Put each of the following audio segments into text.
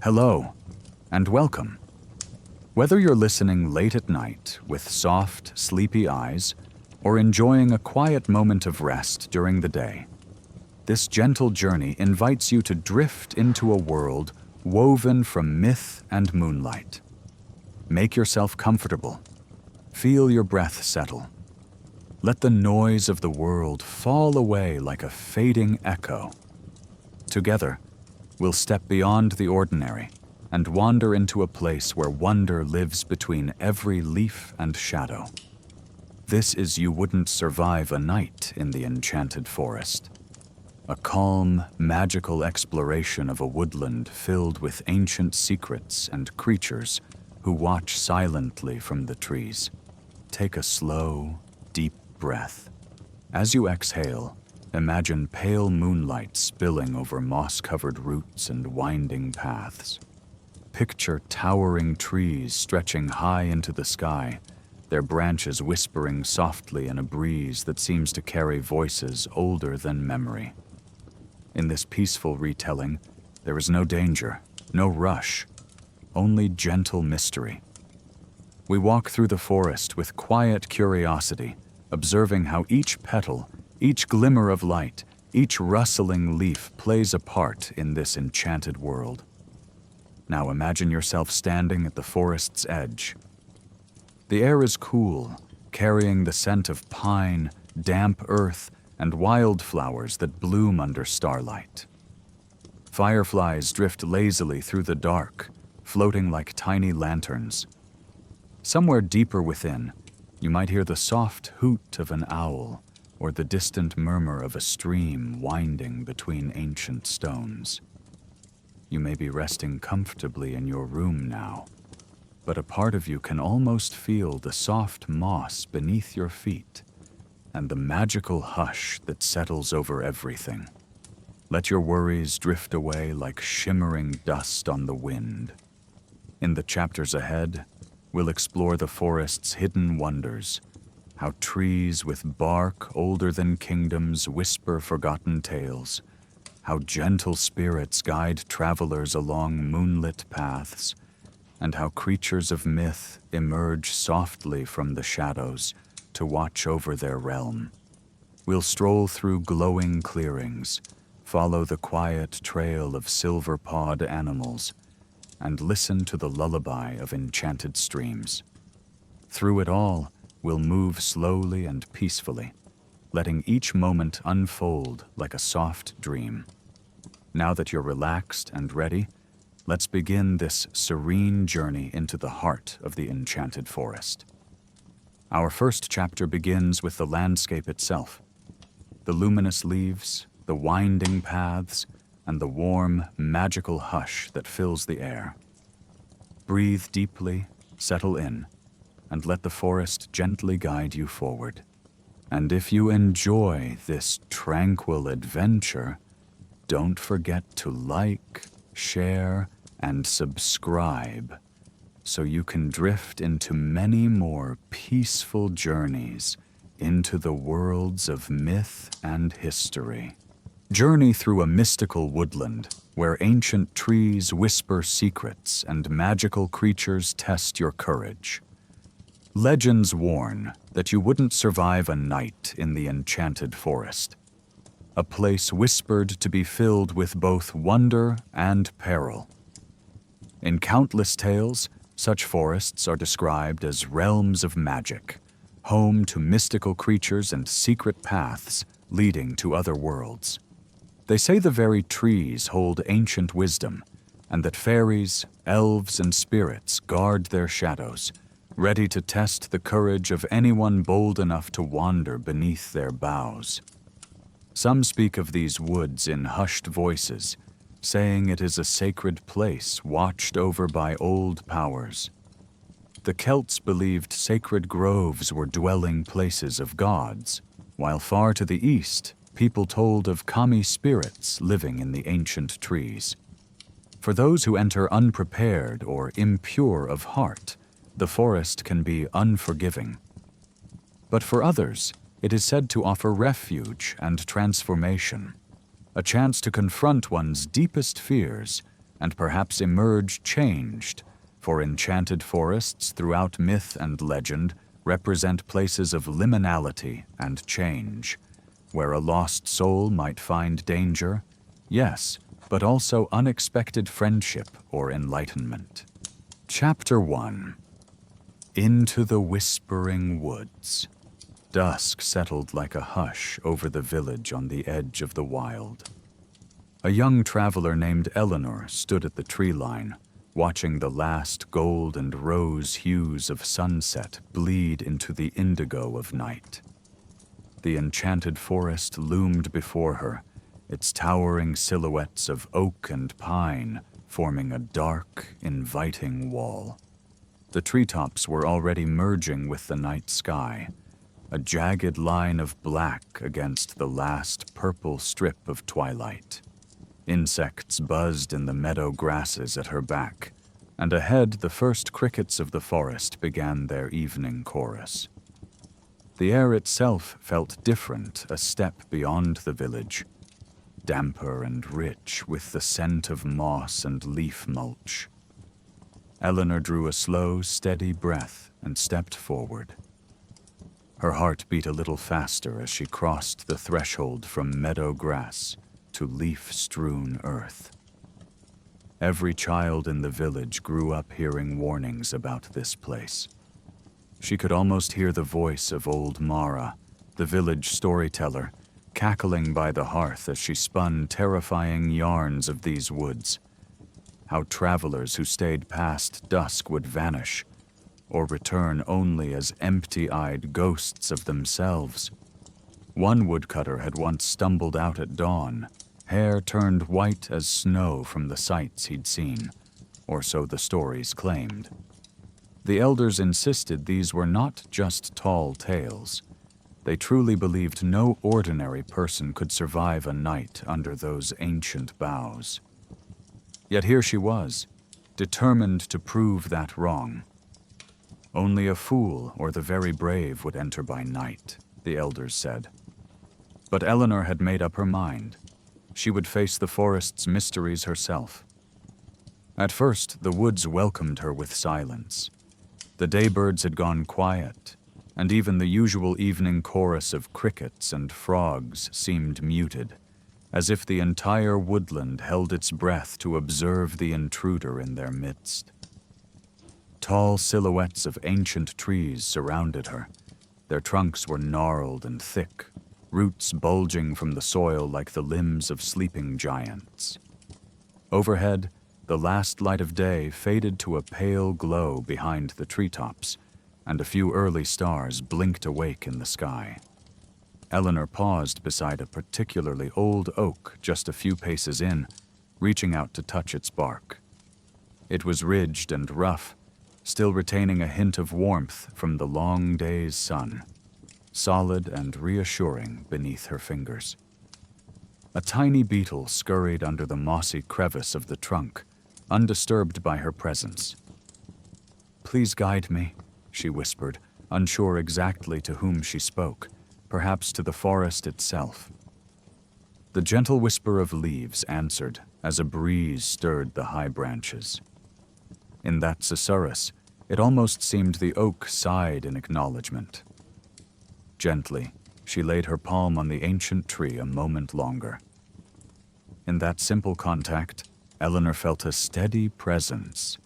Hello, and welcome. Whether you're listening late at night with soft, sleepy eyes, or enjoying a quiet moment of rest during the day, this gentle journey invites you to drift into a world woven from myth and moonlight. Make yourself comfortable. Feel your breath settle. Let the noise of the world fall away like a fading echo. Together, we'll step beyond the ordinary and wander into a place where wonder lives between every leaf and shadow. This is You Wouldn't Survive a Night in the Enchanted Forest, a calm, magical exploration of a woodland filled with ancient secrets and creatures who watch silently from the trees. Take a slow, deep breath. As you exhale, imagine pale moonlight spilling over moss-covered roots and winding paths. Picture towering trees stretching high into the sky, their branches whispering softly in a breeze that seems to carry voices older than memory. In this peaceful retelling, there is no danger, no rush, only gentle mystery. We walk through the forest with quiet curiosity, observing how each petal, each glimmer of light, each rustling leaf plays a part in this enchanted world. Now imagine yourself standing at the forest's edge. The air is cool, carrying the scent of pine, damp earth, and wildflowers that bloom under starlight. Fireflies drift lazily through the dark, floating like tiny lanterns. Somewhere deeper within, you might hear the soft hoot of an owl or the distant murmur of a stream winding between ancient stones. You may be resting comfortably in your room now, but a part of you can almost feel the soft moss beneath your feet and the magical hush that settles over everything. Let your worries drift away like shimmering dust on the wind. In the chapters ahead, we'll explore the forest's hidden wonders, how trees with bark older than kingdoms whisper forgotten tales, how gentle spirits guide travelers along moonlit paths, and how creatures of myth emerge softly from the shadows to watch over their realm. We'll stroll through glowing clearings, follow the quiet trail of silver-pawed animals, and listen to the lullaby of enchanted streams. Through it all, we'll move slowly and peacefully, letting each moment unfold like a soft dream. Now that you're relaxed and ready, let's begin this serene journey into the heart of the enchanted forest. Our first chapter begins with the landscape itself. The luminous leaves, the winding paths, and the warm, magical hush that fills the air. Breathe deeply, settle in, and let the forest gently guide you forward. And if you enjoy this tranquil adventure, don't forget to like, share, and subscribe so you can drift into many more peaceful journeys into the worlds of myth and history. Journey through a mystical woodland where ancient trees whisper secrets and magical creatures test your courage. Legends warn that you wouldn't survive a night in the enchanted forest, a place whispered to be filled with both wonder and peril. In countless tales, such forests are described as realms of magic, home to mystical creatures and secret paths leading to other worlds. They say the very trees hold ancient wisdom, and that fairies, elves, and spirits guard their shadows, ready to test the courage of anyone bold enough to wander beneath their boughs. Some speak of these woods in hushed voices, saying it is a sacred place watched over by old powers. The Celts believed sacred groves were dwelling places of gods, while far to the east, people told of kami spirits living in the ancient trees. For those who enter unprepared or impure of heart, the forest can be unforgiving. But for others, it is said to offer refuge and transformation, a chance to confront one's deepest fears and perhaps emerge changed, for enchanted forests throughout myth and legend represent places of liminality and change, where a lost soul might find danger, yes, but also unexpected friendship or enlightenment. Chapter 1. Into the Whispering Woods. Dusk settled like a hush over the village on the edge of the wild. A young traveler named Eleanor stood at the tree line, watching the last gold and rose hues of sunset bleed into the indigo of night. The enchanted forest loomed before her, its towering silhouettes of oak and pine forming a dark, inviting wall. The treetops were already merging with the night sky, a jagged line of black against the last purple strip of twilight. Insects buzzed in the meadow grasses at her back, and ahead the first crickets of the forest began their evening chorus. The air itself felt different, a step beyond the village, damper and rich with the scent of moss and leaf mulch. Eleanor drew a slow, steady breath and stepped forward. Her heart beat a little faster as she crossed the threshold from meadow grass to leaf-strewn earth. Every child in the village grew up hearing warnings about this place. She could almost hear the voice of old Mara, the village storyteller, cackling by the hearth as she spun terrifying yarns of these woods. How travelers who stayed past dusk would vanish, or return only as empty-eyed ghosts of themselves. One woodcutter had once stumbled out at dawn, hair turned white as snow from the sights he'd seen, or so the stories claimed. The elders insisted these were not just tall tales. They truly believed no ordinary person could survive a night under those ancient boughs. Yet here she was, determined to prove that wrong. Only a fool or the very brave would enter by night, the elders said. But Eleanor had made up her mind. She would face the forest's mysteries herself. At first, the woods welcomed her with silence. The daybirds had gone quiet, and even the usual evening chorus of crickets and frogs seemed muted, as if the entire woodland held its breath to observe the intruder in their midst. Tall silhouettes of ancient trees surrounded her. Their trunks were gnarled and thick, roots bulging from the soil like the limbs of sleeping giants. Overhead, the last light of day faded to a pale glow behind the treetops, and a few early stars blinked awake in the sky. Eleanor paused beside a particularly old oak just a few paces in, reaching out to touch its bark. It was ridged and rough, still retaining a hint of warmth from the long day's sun, solid and reassuring beneath her fingers. A tiny beetle scurried under the mossy crevice of the trunk, undisturbed by her presence. "Please guide me," she whispered, unsure exactly to whom she spoke, perhaps to the forest itself. The gentle whisper of leaves answered as a breeze stirred the high branches. In that susurrus, it almost seemed the oak sighed in acknowledgement. Gently, she laid her palm on the ancient tree a moment longer. In that simple contact, Eleanor felt a steady presence,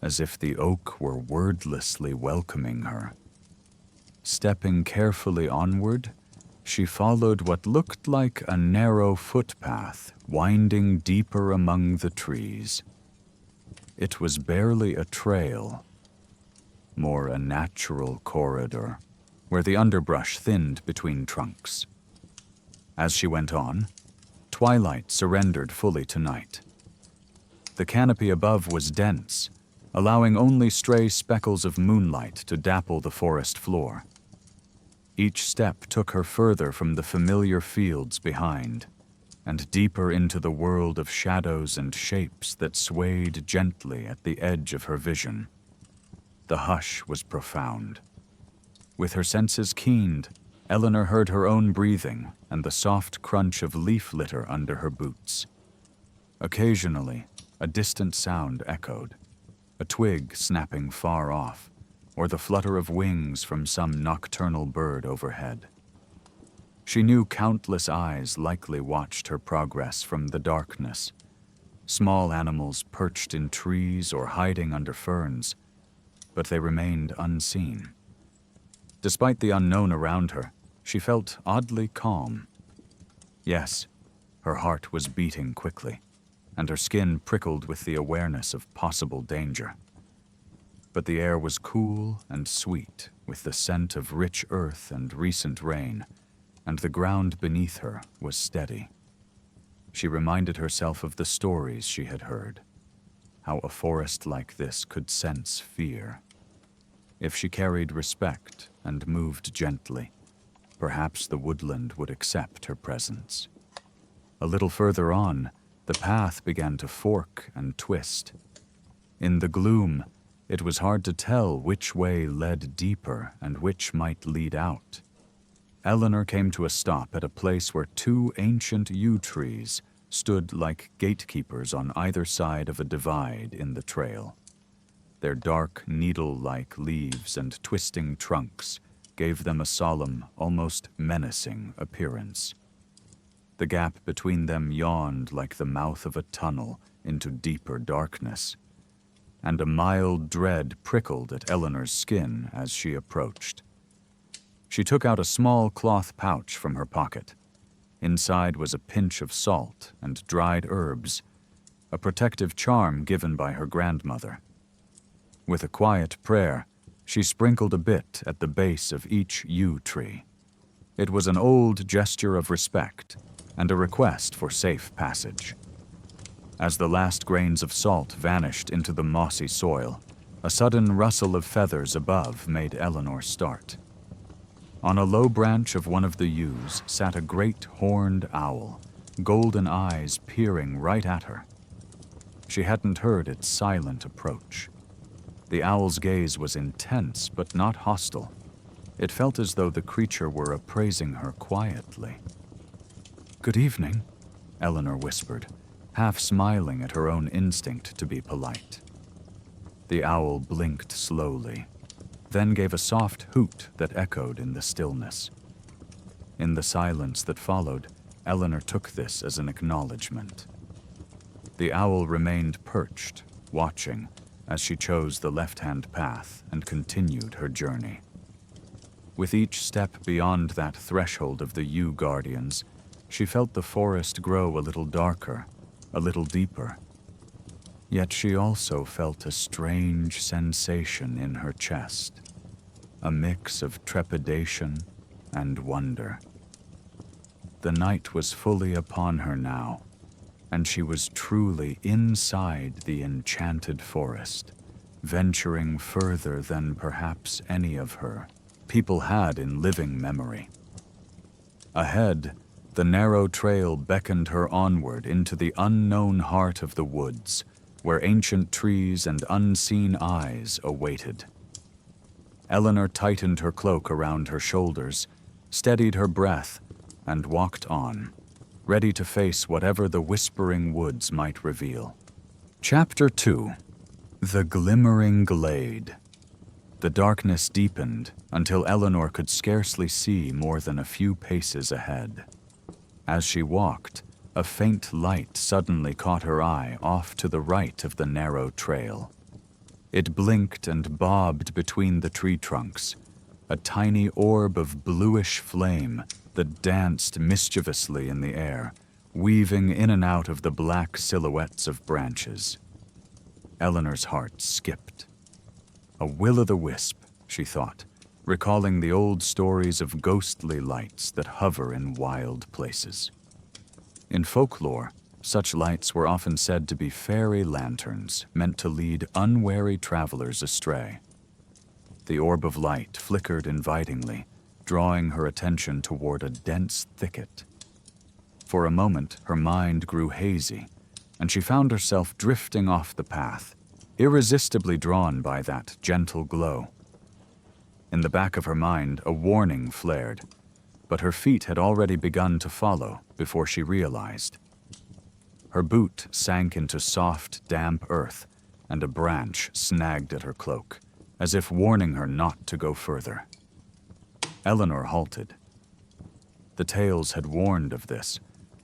as if the oak were wordlessly welcoming her. Stepping carefully onward, she followed what looked like a narrow footpath winding deeper among the trees. It was barely a trail, more a natural corridor, where the underbrush thinned between trunks. As she went on, twilight surrendered fully to night. The canopy above was dense, allowing only stray speckles of moonlight to dapple the forest floor. Each step took her further from the familiar fields behind, and deeper into the world of shadows and shapes that swayed gently at the edge of her vision. The hush was profound. With her senses keened, Eleanor heard her own breathing and the soft crunch of leaf litter under her boots. Occasionally, a distant sound echoed, a twig snapping far off, or the flutter of wings from some nocturnal bird overhead. She knew countless eyes likely watched her progress from the darkness, small animals perched in trees or hiding under ferns, but they remained unseen. Despite the unknown around her, she felt oddly calm. Yes, her heart was beating quickly, and her skin prickled with the awareness of possible danger. But the air was cool and sweet, with the scent of rich earth and recent rain, and the ground beneath her was steady. She reminded herself of the stories she had heard, how a forest like this could sense fear. If she carried respect and moved gently, perhaps the woodland would accept her presence. A little further on, the path began to fork and twist. In the gloom, it was hard to tell which way led deeper and which might lead out. Eleanor came to a stop at a place where two ancient yew trees stood like gatekeepers on either side of a divide in the trail. Their dark, needle-like leaves and twisting trunks gave them a solemn, almost menacing appearance. The gap between them yawned like the mouth of a tunnel into deeper darkness, and a mild dread prickled at Eleanor's skin as she approached. She took out a small cloth pouch from her pocket. Inside was a pinch of salt and dried herbs, a protective charm given by her grandmother. With a quiet prayer, she sprinkled a bit at the base of each yew tree. It was an old gesture of respect and a request for safe passage. As the last grains of salt vanished into the mossy soil, a sudden rustle of feathers above made Eleanor start. On a low branch of one of the yews sat a great horned owl, golden eyes peering right at her. She hadn't heard its silent approach. The owl's gaze was intense but not hostile. It felt as though the creature were appraising her quietly. "Good evening," Eleanor whispered, half smiling at her own instinct to be polite. The owl blinked slowly, then gave a soft hoot that echoed in the stillness. In the silence that followed, Eleanor took this as an acknowledgement. The owl remained perched, watching, as she chose the left-hand path and continued her journey. With each step beyond that threshold of the yew guardians, she felt the forest grow a little darker, a little deeper. Yet she also felt a strange sensation in her chest, a mix of trepidation and wonder. The night was fully upon her now, and she was truly inside the enchanted forest, venturing further than perhaps any of her people had in living memory. Ahead, the narrow trail beckoned her onward into the unknown heart of the woods, where ancient trees and unseen eyes awaited. Eleanor tightened her cloak around her shoulders, steadied her breath, and walked on, ready to face whatever the whispering woods might reveal. Chapter 2. The Glimmering Glade. The darkness deepened until Eleanor could scarcely see more than a few paces ahead. As she walked, a faint light suddenly caught her eye off to the right of the narrow trail. It blinked and bobbed between the tree trunks, a tiny orb of bluish flame that danced mischievously in the air, weaving in and out of the black silhouettes of branches. Eleanor's heart skipped. A will-o'-the-wisp, she thought, recalling the old stories of ghostly lights that hover in wild places. In folklore, such lights were often said to be fairy lanterns meant to lead unwary travelers astray. The orb of light flickered invitingly, drawing her attention toward a dense thicket. For a moment, her mind grew hazy, and she found herself drifting off the path, irresistibly drawn by that gentle glow. In the back of her mind, a warning flared, but her feet had already begun to follow before she realized. Her boot sank into soft, damp earth, and a branch snagged at her cloak, as if warning her not to go further. Eleanor halted. The tales had warned of this.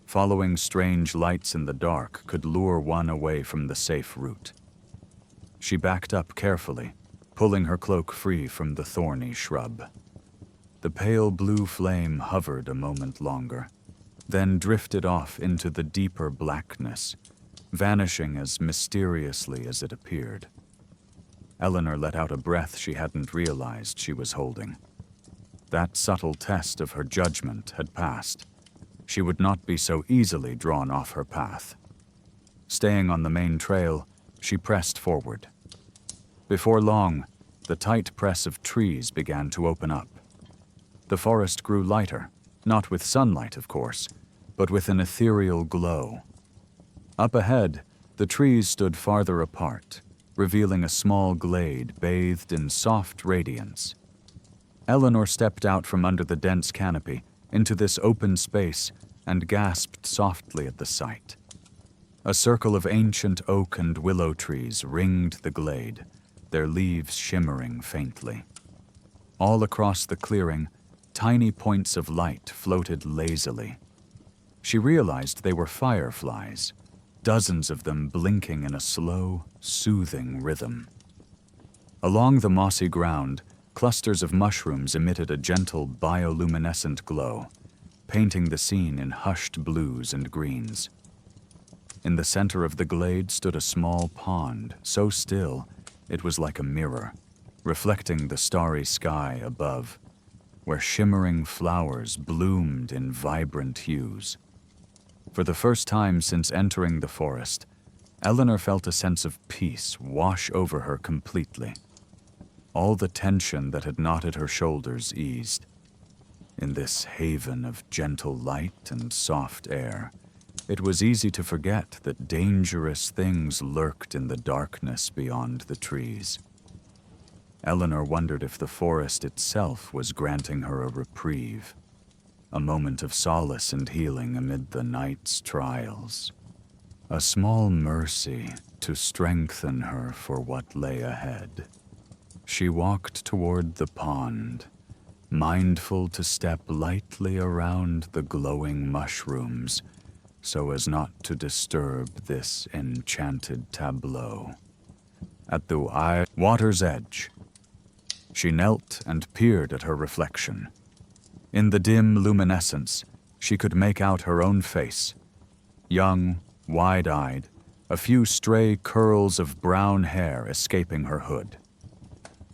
Following strange lights in the dark could lure one away from the safe route. She backed up carefully, pulling her cloak free from the thorny shrub. The pale blue flame hovered a moment longer, then drifted off into the deeper blackness, vanishing as mysteriously as it appeared. Eleanor let out a breath she hadn't realized she was holding. That subtle test of her judgment had passed. She would not be so easily drawn off her path. Staying on the main trail, she pressed forward. Before long, the tight press of trees began to open up. The forest grew lighter, not with sunlight, of course, but with an ethereal glow. Up ahead, the trees stood farther apart, revealing a small glade bathed in soft radiance. Eleanor stepped out from under the dense canopy into this open space and gasped softly at the sight. A circle of ancient oak and willow trees ringed the glade, their leaves shimmering faintly. All across the clearing, tiny points of light floated lazily. She realized they were fireflies, dozens of them blinking in a slow, soothing rhythm. Along the mossy ground, clusters of mushrooms emitted a gentle bioluminescent glow, painting the scene in hushed blues and greens. In the center of the glade stood a small pond, so still it was like a mirror, reflecting the starry sky above, where shimmering flowers bloomed in vibrant hues. For the first time since entering the forest, Eleanor felt a sense of peace wash over her completely. All the tension that had knotted her shoulders eased. In this haven of gentle light and soft air, it was easy to forget that dangerous things lurked in the darkness beyond the trees. Eleanor wondered if the forest itself was granting her a reprieve, a moment of solace and healing amid the night's trials, a small mercy to strengthen her for what lay ahead. She walked toward the pond, mindful to step lightly around the glowing mushrooms so as not to disturb this enchanted tableau. At the water's edge, she knelt and peered at her reflection. In the dim luminescence, she could make out her own face. Young, wide-eyed, a few stray curls of brown hair escaping her hood.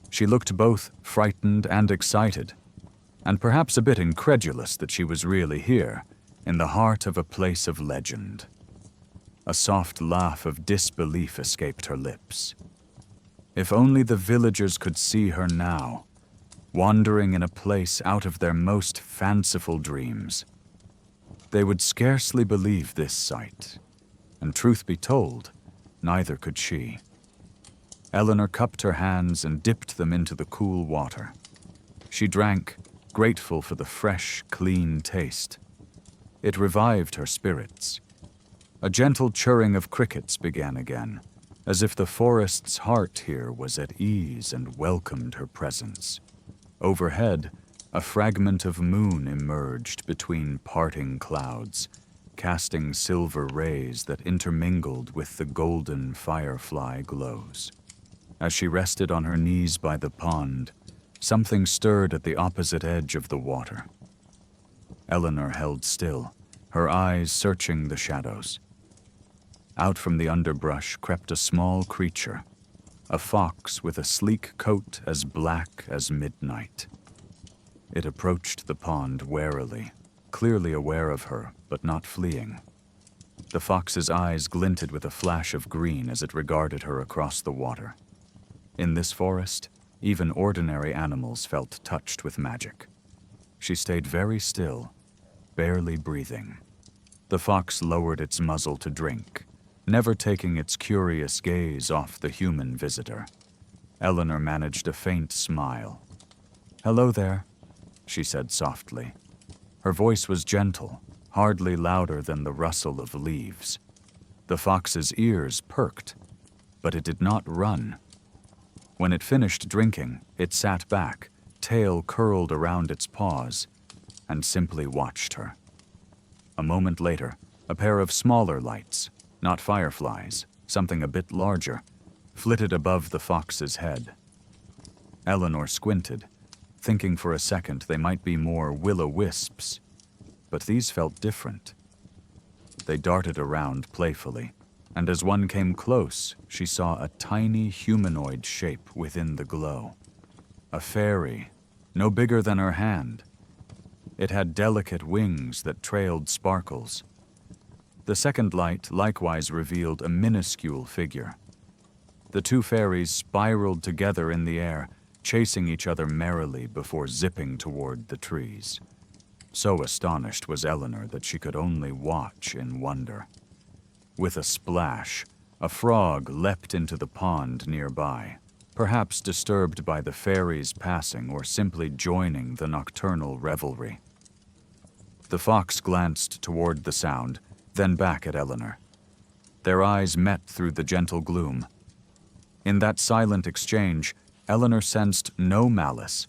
She looked both frightened and excited, and perhaps a bit incredulous that she was really here, in the heart of a place of legend. A soft laugh of disbelief escaped her lips. If only the villagers could see her now, wandering in a place out of their most fanciful dreams. They would scarcely believe this sight, and truth be told, neither could she. Eleanor cupped her hands and dipped them into the cool water. She drank, grateful for the fresh, clean taste. It revived her spirits. A gentle chirring of crickets began again, as if the forest's heart here was at ease and welcomed her presence. Overhead, a fragment of moon emerged between parting clouds, casting silver rays that intermingled with the golden firefly glows. As she rested on her knees by the pond, something stirred at the opposite edge of the water. Eleanor held still, her eyes searching the shadows. Out from the underbrush crept a small creature, a fox with a sleek coat as black as midnight. It approached the pond warily, clearly aware of her, but not fleeing. The fox's eyes glinted with a flash of green as it regarded her across the water. In this forest, even ordinary animals felt touched with magic. She stayed very still, barely breathing. The fox lowered its muzzle to drink, never taking its curious gaze off the human visitor. Eleanor managed a faint smile. "Hello there," she said softly. Her voice was gentle, hardly louder than the rustle of leaves. The fox's ears perked, but it did not run. When it finished drinking, it sat back, tail curled around its paws, and simply watched her. A moment later, a pair of smaller lights, not fireflies, something a bit larger, flitted above the fox's head. Eleanor squinted, thinking for a second they might be more will-o'-wisps, but these felt different. They darted around playfully, and as one came close, she saw a tiny humanoid shape within the glow. A fairy, no bigger than her hand. It had delicate wings that trailed sparkles. The second light likewise revealed a minuscule figure. The two fairies spiraled together in the air, chasing each other merrily before zipping toward the trees. So astonished was Eleanor that she could only watch in wonder. With a splash, a frog leapt into the pond nearby, perhaps disturbed by the fairies passing or simply joining the nocturnal revelry. The fox glanced toward the sound, then back at Eleanor. Their eyes met through the gentle gloom. In that silent exchange, Eleanor sensed no malice,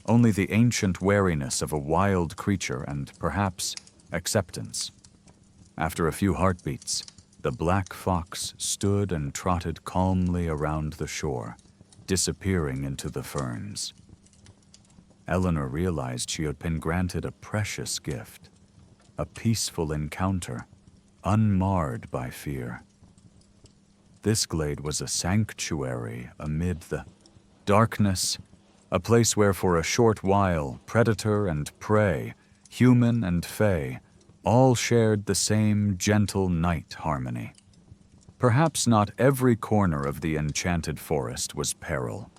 only the ancient wariness of a wild creature and, perhaps, acceptance. After a few heartbeats, the black fox stood and trotted calmly around the shore, disappearing into the ferns. Eleanor realized she had been granted a precious gift, a peaceful encounter, unmarred by fear. This glade was a sanctuary amid the darkness, a place where for a short while predator and prey, human and fey, all shared the same gentle night harmony. Perhaps not every corner of the enchanted forest was peril.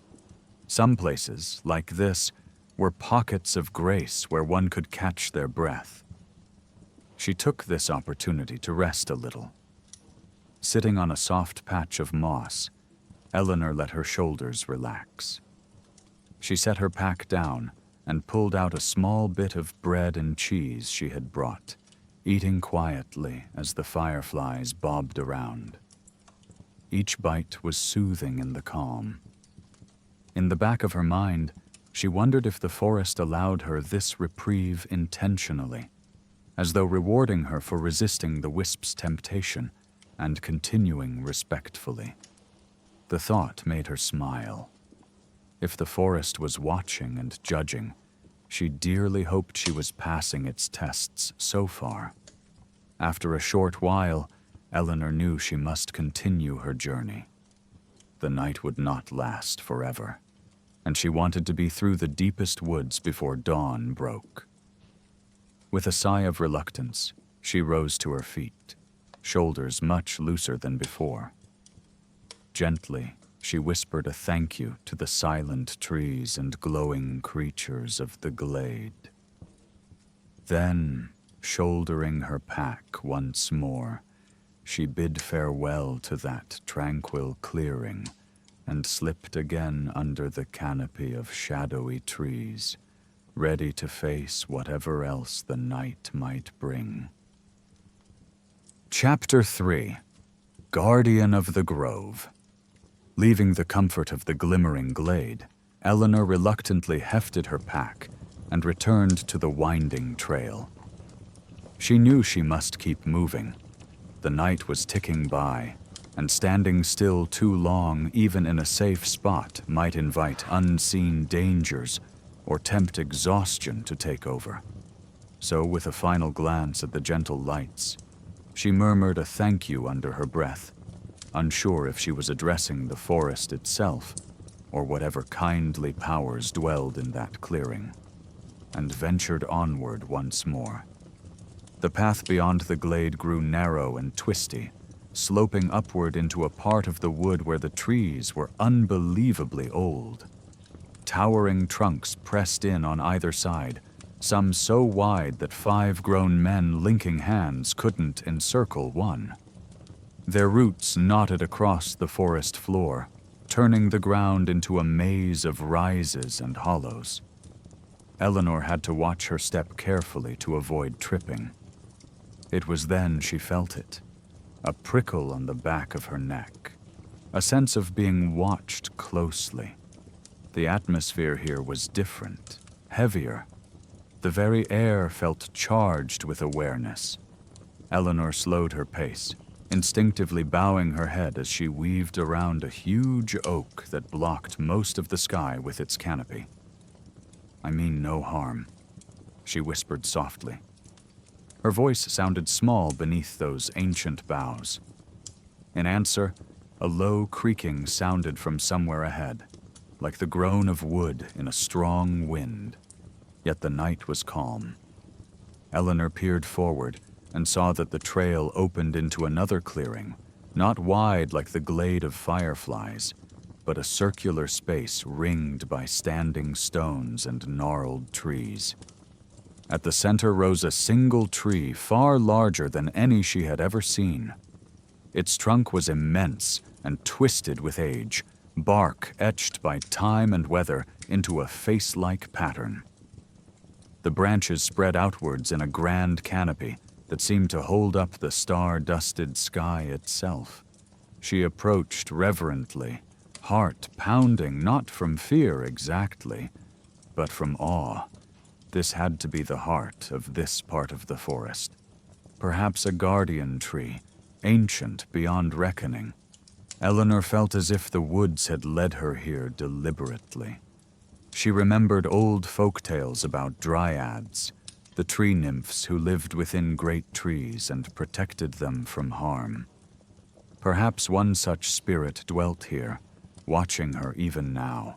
Some places, like this, were pockets of grace where one could catch their breath. She took this opportunity to rest a little. Sitting on a soft patch of moss, Eleanor let her shoulders relax. She set her pack down and pulled out a small bit of bread and cheese she had brought, eating quietly as the fireflies bobbed around. Each bite was soothing in the calm. In the back of her mind, she wondered if the forest allowed her this reprieve intentionally, as though rewarding her for resisting the wisp's temptation and continuing respectfully. The thought made her smile. If the forest was watching and judging, she dearly hoped she was passing its tests so far. After a short while, Eleanor knew she must continue her journey. The night would not last forever, and she wanted to be through the deepest woods before dawn broke. With a sigh of reluctance, she rose to her feet, shoulders much looser than before. Gently, she whispered a thank you to the silent trees and glowing creatures of the glade. Then, shouldering her pack once more, she bid farewell to that tranquil clearing and slipped again under the canopy of shadowy trees, ready to face whatever else the night might bring. Chapter 3. Guardian of the Grove. Leaving the comfort of the glimmering glade, Eleanor reluctantly hefted her pack and returned to the winding trail. She knew she must keep moving. The night was ticking by, and standing still too long, even in a safe spot, might invite unseen dangers or tempt exhaustion to take over. So, with a final glance at the gentle lights, she murmured a thank you under her breath, unsure if she was addressing the forest itself or whatever kindly powers dwelled in that clearing, and ventured onward once more. The path beyond the glade grew narrow and twisty, sloping upward into a part of the wood where the trees were unbelievably old. Towering trunks pressed in on either side, some so wide that 5 grown men linking hands couldn't encircle one. Their roots knotted across the forest floor, turning the ground into a maze of rises and hollows. Eleanor had to watch her step carefully to avoid tripping. It was then she felt it, a prickle on the back of her neck, a sense of being watched closely. The atmosphere here was different, heavier. The very air felt charged with awareness. Eleanor slowed her pace, instinctively bowing her head as she weaved around a huge oak that blocked most of the sky with its canopy. "I mean no harm," she whispered softly. Her voice sounded small beneath those ancient boughs. In answer, a low creaking sounded from somewhere ahead, like the groan of wood in a strong wind. Yet the night was calm. Eleanor peered forward and saw that the trail opened into another clearing, not wide like the glade of fireflies, but a circular space ringed by standing stones and gnarled trees. At the center rose a single tree far larger than any she had ever seen. Its trunk was immense and twisted with age, bark etched by time and weather into a face-like pattern. The branches spread outwards in a grand canopy that seemed to hold up the star-dusted sky itself. She approached reverently, heart pounding not from fear exactly, but from awe. This had to be the heart of this part of the forest. Perhaps a guardian tree, ancient beyond reckoning. Eleanor felt as if the woods had led her here deliberately. She remembered old folk tales about dryads, the tree nymphs who lived within great trees and protected them from harm. Perhaps one such spirit dwelt here, watching her even now.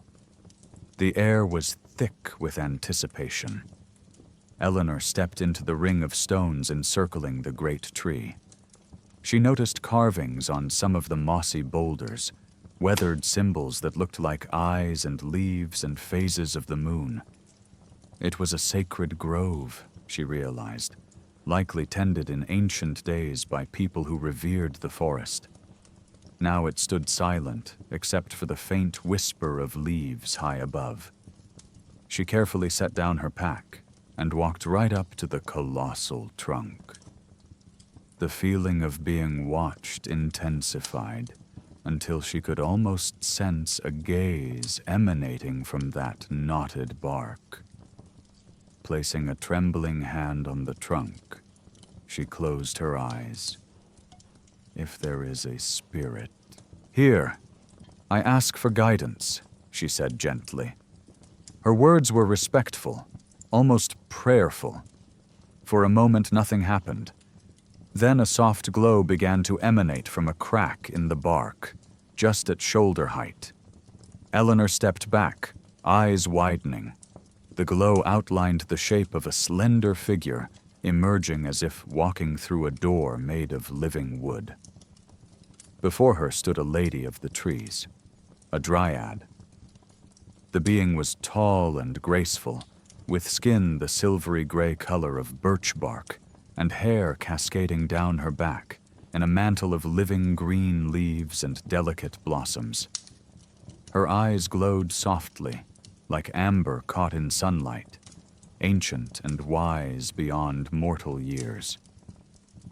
The air was thick with anticipation. Eleanor stepped into the ring of stones encircling the great tree. She noticed carvings on some of the mossy boulders, weathered symbols that looked like eyes and leaves and phases of the moon. It was a sacred grove, she realized, likely tended in ancient days by people who revered the forest. Now it stood silent, except for the faint whisper of leaves high above. She carefully set down her pack and walked right up to the colossal trunk. The feeling of being watched intensified until she could almost sense a gaze emanating from that knotted bark. Placing a trembling hand on the trunk, she closed her eyes. If there is a spirit. "Here, I ask for guidance," she said gently. Her words were respectful, almost prayerful. For a moment, nothing happened. Then a soft glow began to emanate from a crack in the bark, just at shoulder height. Eleanor stepped back, eyes widening. The glow outlined the shape of a slender figure, emerging as if walking through a door made of living wood. Before her stood a lady of the trees, a dryad. The being was tall and graceful, with skin the silvery gray color of birch bark, and hair cascading down her back in a mantle of living green leaves and delicate blossoms. Her eyes glowed softly, like amber caught in sunlight, ancient and wise beyond mortal years.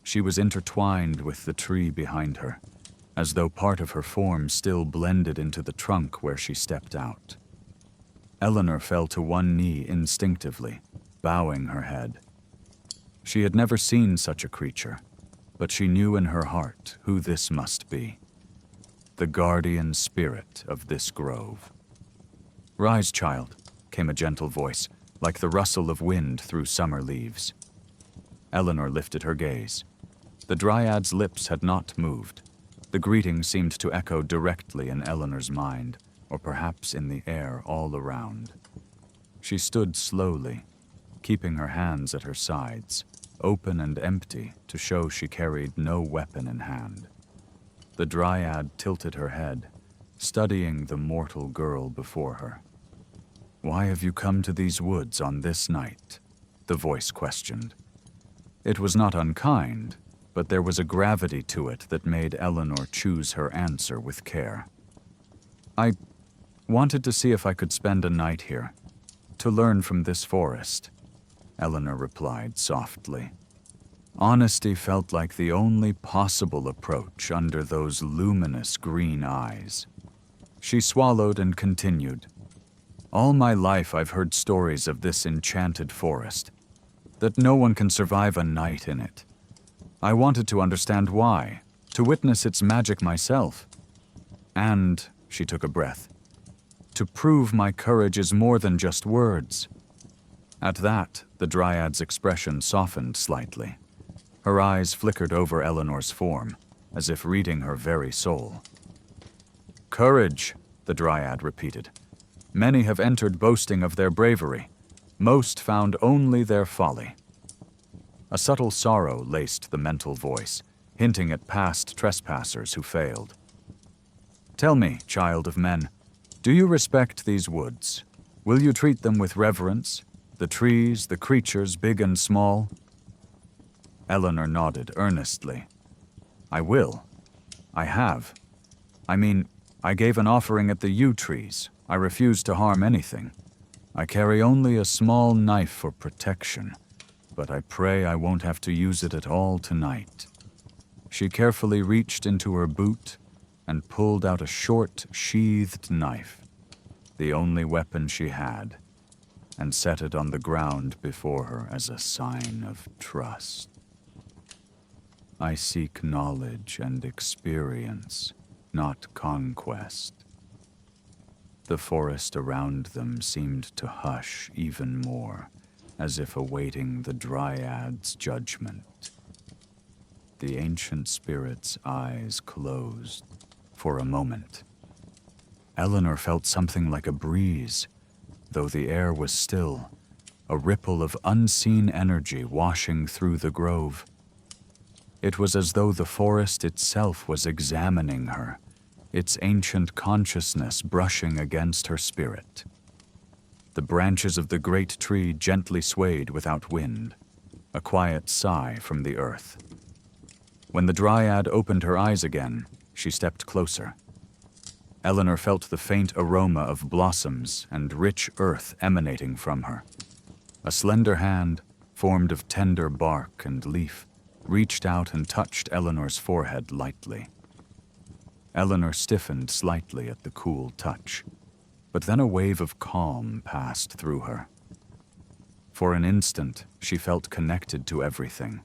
She was intertwined with the tree behind her, as though part of her form still blended into the trunk where she stepped out. Eleanor fell to one knee instinctively, bowing her head. She had never seen such a creature, but she knew in her heart who this must be. The guardian spirit of this grove. "Rise, child," came a gentle voice, like the rustle of wind through summer leaves. Eleanor lifted her gaze. The dryad's lips had not moved. The greeting seemed to echo directly in Eleanor's mind, or perhaps in the air all around. She stood slowly, keeping her hands at her sides, open and empty to show she carried no weapon in hand. The dryad tilted her head, studying the mortal girl before her. "Why have you come to these woods on this night?" the voice questioned. It was not unkind, but there was a gravity to it that made Eleanor choose her answer with care. "I wanted to see if I could spend a night here, to learn from this forest," Eleanor replied softly. Honesty felt like the only possible approach under those luminous green eyes. She swallowed and continued. All my life I've heard stories of this enchanted forest, that no one can survive a night in it. I wanted to understand why, to witness its magic myself. And, she took a breath, to prove my courage is more than just words. At that, the Dryad's expression softened slightly. Her eyes flickered over Eleanor's form, as if reading her very soul. Courage, the Dryad repeated. Many have entered boasting of their bravery. Most found only their folly. A subtle sorrow laced the mental voice, hinting at past trespassers who failed. Tell me, child of men, do you respect these woods? Will you treat them with reverence? The trees, the creatures, big and small? Eleanor nodded earnestly. I will. I have. I gave an offering at the yew trees. I refuse to harm anything. I carry only a small knife for protection, but I pray I won't have to use it at all tonight. She carefully reached into her boot and pulled out a short, sheathed knife, the only weapon she had, and set it on the ground before her as a sign of trust. I seek knowledge and experience, not conquest. The forest around them seemed to hush even more, as if awaiting the Dryad's judgment. The ancient spirit's eyes closed for a moment. Eleanor felt something like a breeze, though the air was still, a ripple of unseen energy washing through the grove. It was as though the forest itself was examining her, its ancient consciousness brushing against her spirit. The branches of the great tree gently swayed without wind, a quiet sigh from the earth. When the Dryad opened her eyes again, she stepped closer. Eleanor felt the faint aroma of blossoms and rich earth emanating from her. A slender hand, formed of tender bark and leaf, reached out and touched Eleanor's forehead lightly. Eleanor stiffened slightly at the cool touch, but then a wave of calm passed through her. For an instant, she felt connected to everything: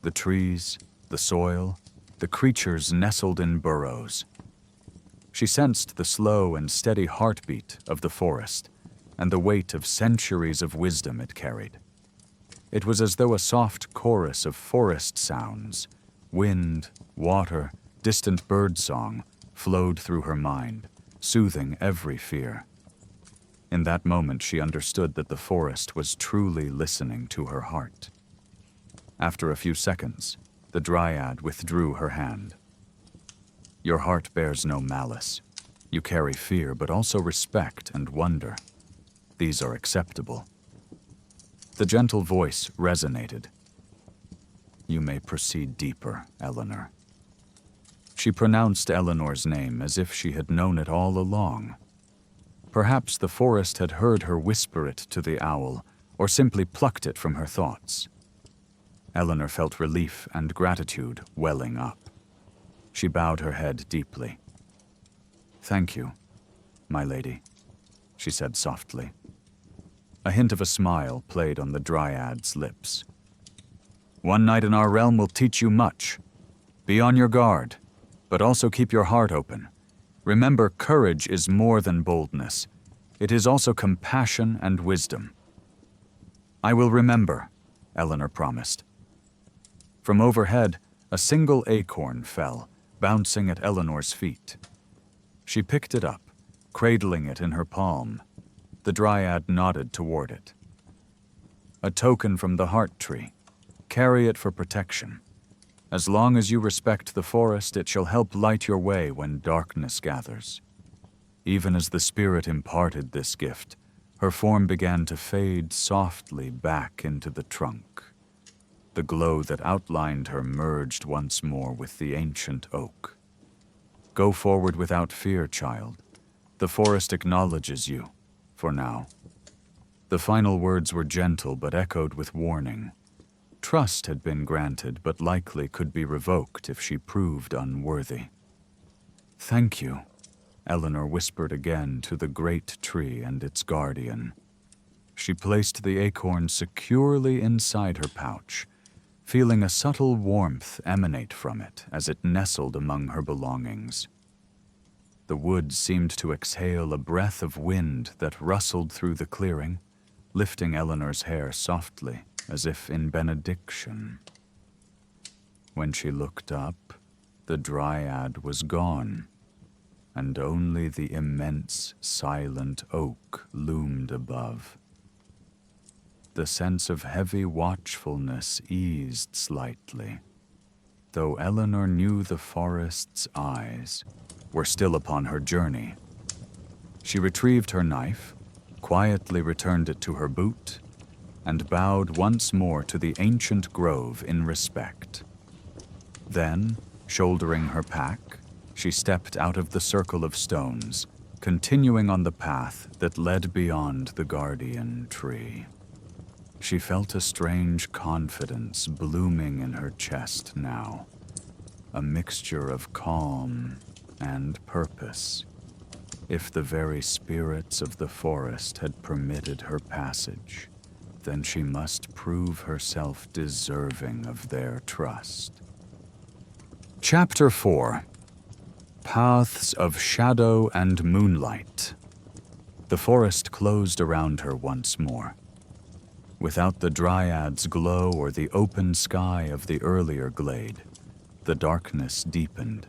the trees, the soil, the creatures nestled in burrows. She sensed the slow and steady heartbeat of the forest and the weight of centuries of wisdom it carried. It was as though a soft chorus of forest sounds, wind, water, distant birdsong, flowed through her mind, soothing every fear. In that moment, she understood that the forest was truly listening to her heart. After a few seconds, the Dryad withdrew her hand. Your heart bears no malice. You carry fear, but also respect and wonder. These are acceptable. The gentle voice resonated. You may proceed deeper, Eleanor. She pronounced Eleanor's name as if she had known it all along. Perhaps the forest had heard her whisper it to the owl, or simply plucked it from her thoughts. Eleanor felt relief and gratitude welling up. She bowed her head deeply. Thank you, my lady, she said softly. A hint of a smile played on the Dryad's lips. One night in our realm will teach you much. Be on your guard, but also keep your heart open. Remember, courage is more than boldness. It is also compassion and wisdom. I will remember, Eleanor promised. From overhead, a single acorn fell, bouncing at Eleanor's feet. She picked it up, cradling it in her palm. The Dryad nodded toward it. A token from the heart tree. Carry it for protection. As long as you respect the forest, it shall help light your way when darkness gathers. Even as the spirit imparted this gift, her form began to fade softly back into the trunk. The glow that outlined her merged once more with the ancient oak. Go forward without fear, child. The forest acknowledges you, for now. The final words were gentle but echoed with warning. Trust had been granted, but likely could be revoked if she proved unworthy. "Thank you," Eleanor whispered again to the great tree and its guardian. She placed the acorn securely inside her pouch, feeling a subtle warmth emanate from it as it nestled among her belongings. The woods seemed to exhale a breath of wind that rustled through the clearing, lifting Eleanor's hair softly, as if in benediction. When she looked up, the dryad was gone, and only the immense, silent oak loomed above. The sense of heavy watchfulness eased slightly, though Eleanor knew the forest's eyes were still upon her journey. She retrieved her knife, quietly returned it to her boot, and bowed once more to the ancient grove in respect. Then, shouldering her pack, she stepped out of the circle of stones, continuing on the path that led beyond the guardian tree. She felt a strange confidence blooming in her chest now, a mixture of calm and purpose. If the very spirits of the forest had permitted her passage, then she must prove herself deserving of their trust. Chapter 4. Paths of Shadow and Moonlight. The forest closed around her once more. Without the dryad's glow or the open sky of the earlier glade, the darkness deepened.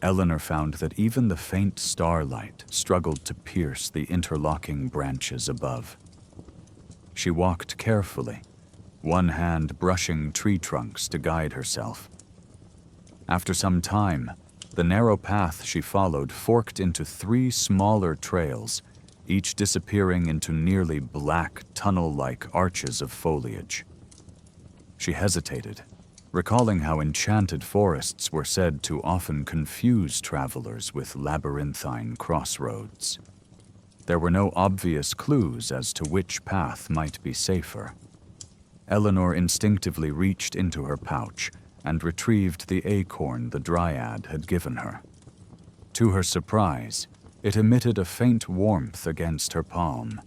Eleanor found that even the faint starlight struggled to pierce the interlocking branches above. She walked carefully, one hand brushing tree trunks to guide herself. After some time, the narrow path she followed forked into 3 smaller trails, each disappearing into nearly black, tunnel-like arches of foliage. She hesitated, recalling how enchanted forests were said to often confuse travelers with labyrinthine crossroads. There were no obvious clues as to which path might be safer. Eleanor instinctively reached into her pouch and retrieved the acorn the dryad had given her. To her surprise, it emitted a faint warmth against her palm,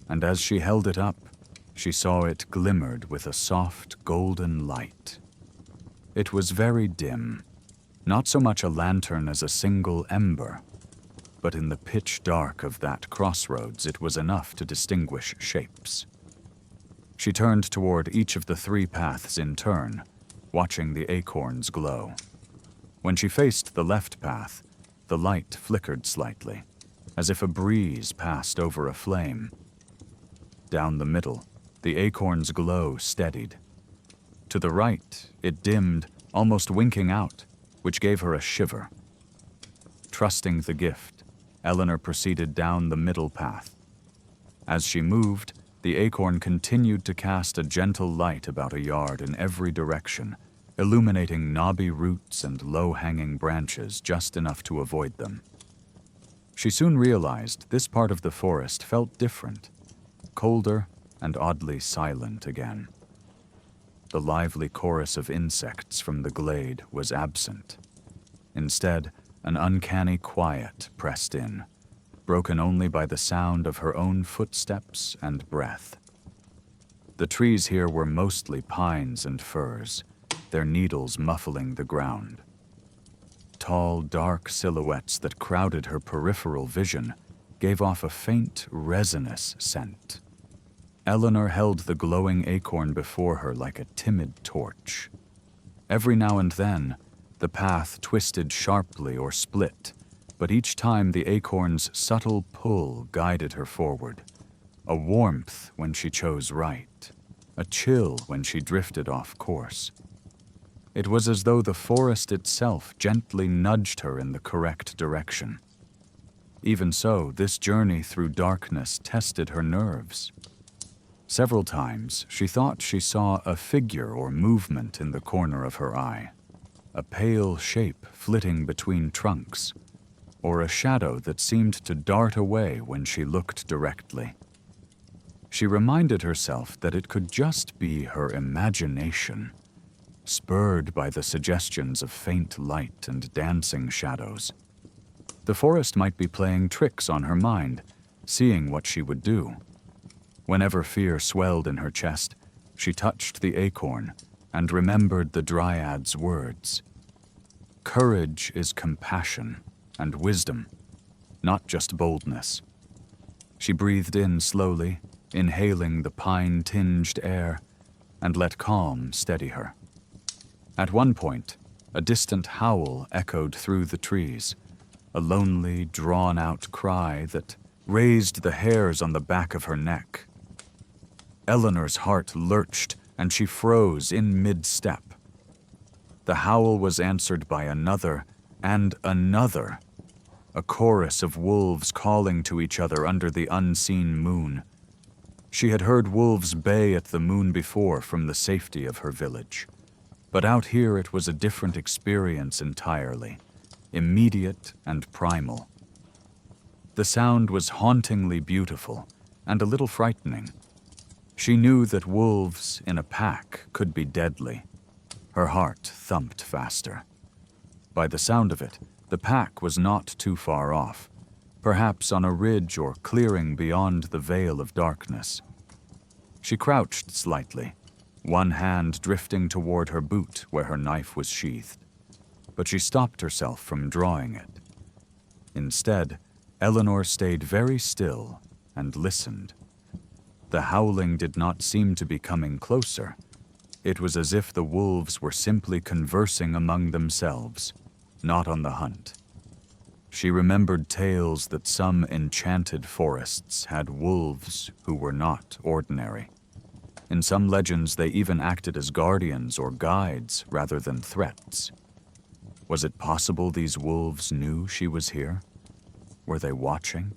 and as she held it up, she saw it glimmered with a soft golden light. It was very dim, not so much a lantern as a single ember, but in the pitch dark of that crossroads it was enough to distinguish shapes. She turned toward each of the 3 paths in turn, watching the acorns glow. When she faced the left path, the light flickered slightly, as if a breeze passed over a flame. Down the middle, the acorn's glow steadied. To the right, it dimmed, almost winking out, which gave her a shiver. Trusting the gift, Eleanor proceeded down the middle path. As she moved, the acorn continued to cast a gentle light about a yard in every direction, illuminating knobby roots and low-hanging branches just enough to avoid them. She soon realized this part of the forest felt different, colder and oddly silent again. The lively chorus of insects from the glade was absent. Instead, an uncanny quiet pressed in, broken only by the sound of her own footsteps and breath. The trees here were mostly pines and firs, their needles muffling the ground. Tall, dark silhouettes that crowded her peripheral vision gave off a faint, resinous scent. Eleanor held the glowing acorn before her like a timid torch. Every now and then, the path twisted sharply or split, but each time the acorn's subtle pull guided her forward. A warmth when she chose right, a chill when she drifted off course. It was as though the forest itself gently nudged her in the correct direction. Even so, this journey through darkness tested her nerves. Several times, she thought she saw a figure or movement in the corner of her eye, a pale shape flitting between trunks, or a shadow that seemed to dart away when she looked directly. She reminded herself that it could just be her imagination, spurred by the suggestions of faint light and dancing shadows. The forest might be playing tricks on her mind, seeing what she would do. Whenever fear swelled in her chest, she touched the acorn and remembered the dryad's words. Courage is compassion and wisdom, not just boldness. She breathed in slowly, inhaling the pine-tinged air, and let calm steady her. At one point, a distant howl echoed through the trees, a lonely, drawn-out cry that raised the hairs on the back of her neck. Eleanor's heart lurched, and she froze in mid-step. The howl was answered by another and another, a chorus of wolves calling to each other under the unseen moon. She had heard wolves bay at the moon before from the safety of her village, but out here it was a different experience entirely, immediate and primal. The sound was hauntingly beautiful and a little frightening. She knew that wolves in a pack could be deadly. Her heart thumped faster. By the sound of it, the pack was not too far off, perhaps on a ridge or clearing beyond the veil of darkness. She crouched slightly, one hand drifting toward her boot where her knife was sheathed, but she stopped herself from drawing it. Instead, Eleanor stayed very still and listened. The howling did not seem to be coming closer. It was as if the wolves were simply conversing among themselves, not on the hunt. She remembered tales that some enchanted forests had wolves who were not ordinary. In some legends, they even acted as guardians or guides rather than threats. Was it possible these wolves knew she was here? Were they watching?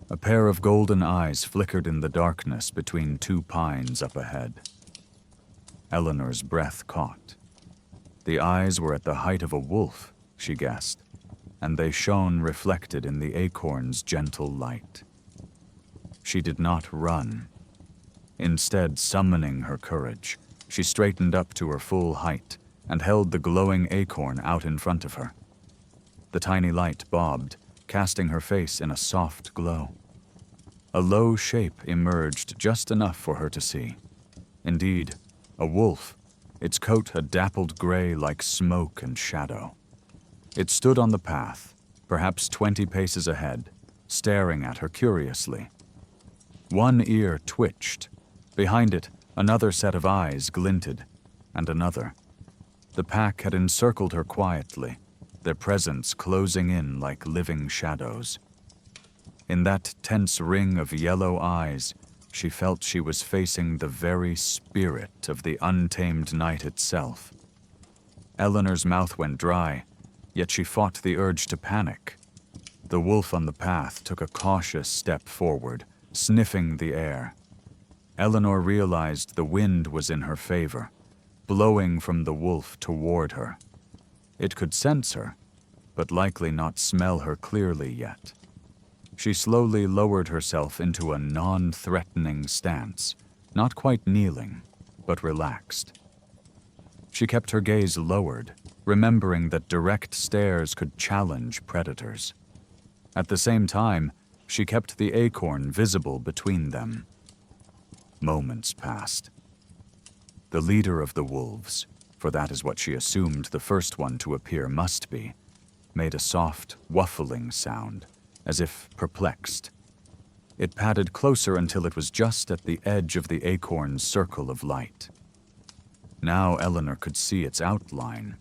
A pair of golden eyes flickered in the darkness between two pines up ahead. Eleanor's breath caught. The eyes were at the height of a wolf, she guessed, and they shone reflected in the acorn's gentle light. She did not run. Instead, summoning her courage, she straightened up to her full height and held the glowing acorn out in front of her. The tiny light bobbed, casting her face in a soft glow. A low shape emerged just enough for her to see. Indeed, a wolf, its coat a dappled gray like smoke and shadow. It stood on the path, perhaps 20 paces ahead, staring at her curiously. One ear twitched. Behind it, another set of eyes glinted, and another. The pack had encircled her quietly, their presence closing in like living shadows. In that tense ring of yellow eyes, she felt she was facing the very spirit of the untamed night itself. Eleanor's mouth went dry, yet she fought the urge to panic. The wolf on the path took a cautious step forward, sniffing the air. Eleanor realized the wind was in her favor, blowing from the wolf toward her. It could sense her, but likely not smell her clearly yet. She slowly lowered herself into a non-threatening stance, not quite kneeling, but relaxed. She kept her gaze lowered, remembering that direct stares could challenge predators. At the same time, she kept the acorn visible between them. Moments passed. The leader of the wolves, for that is what she assumed the first one to appear must be, made a soft, wuffling sound, as if perplexed. It padded closer until it was just at the edge of the acorn's circle of light. Now Eleanor could see its outline,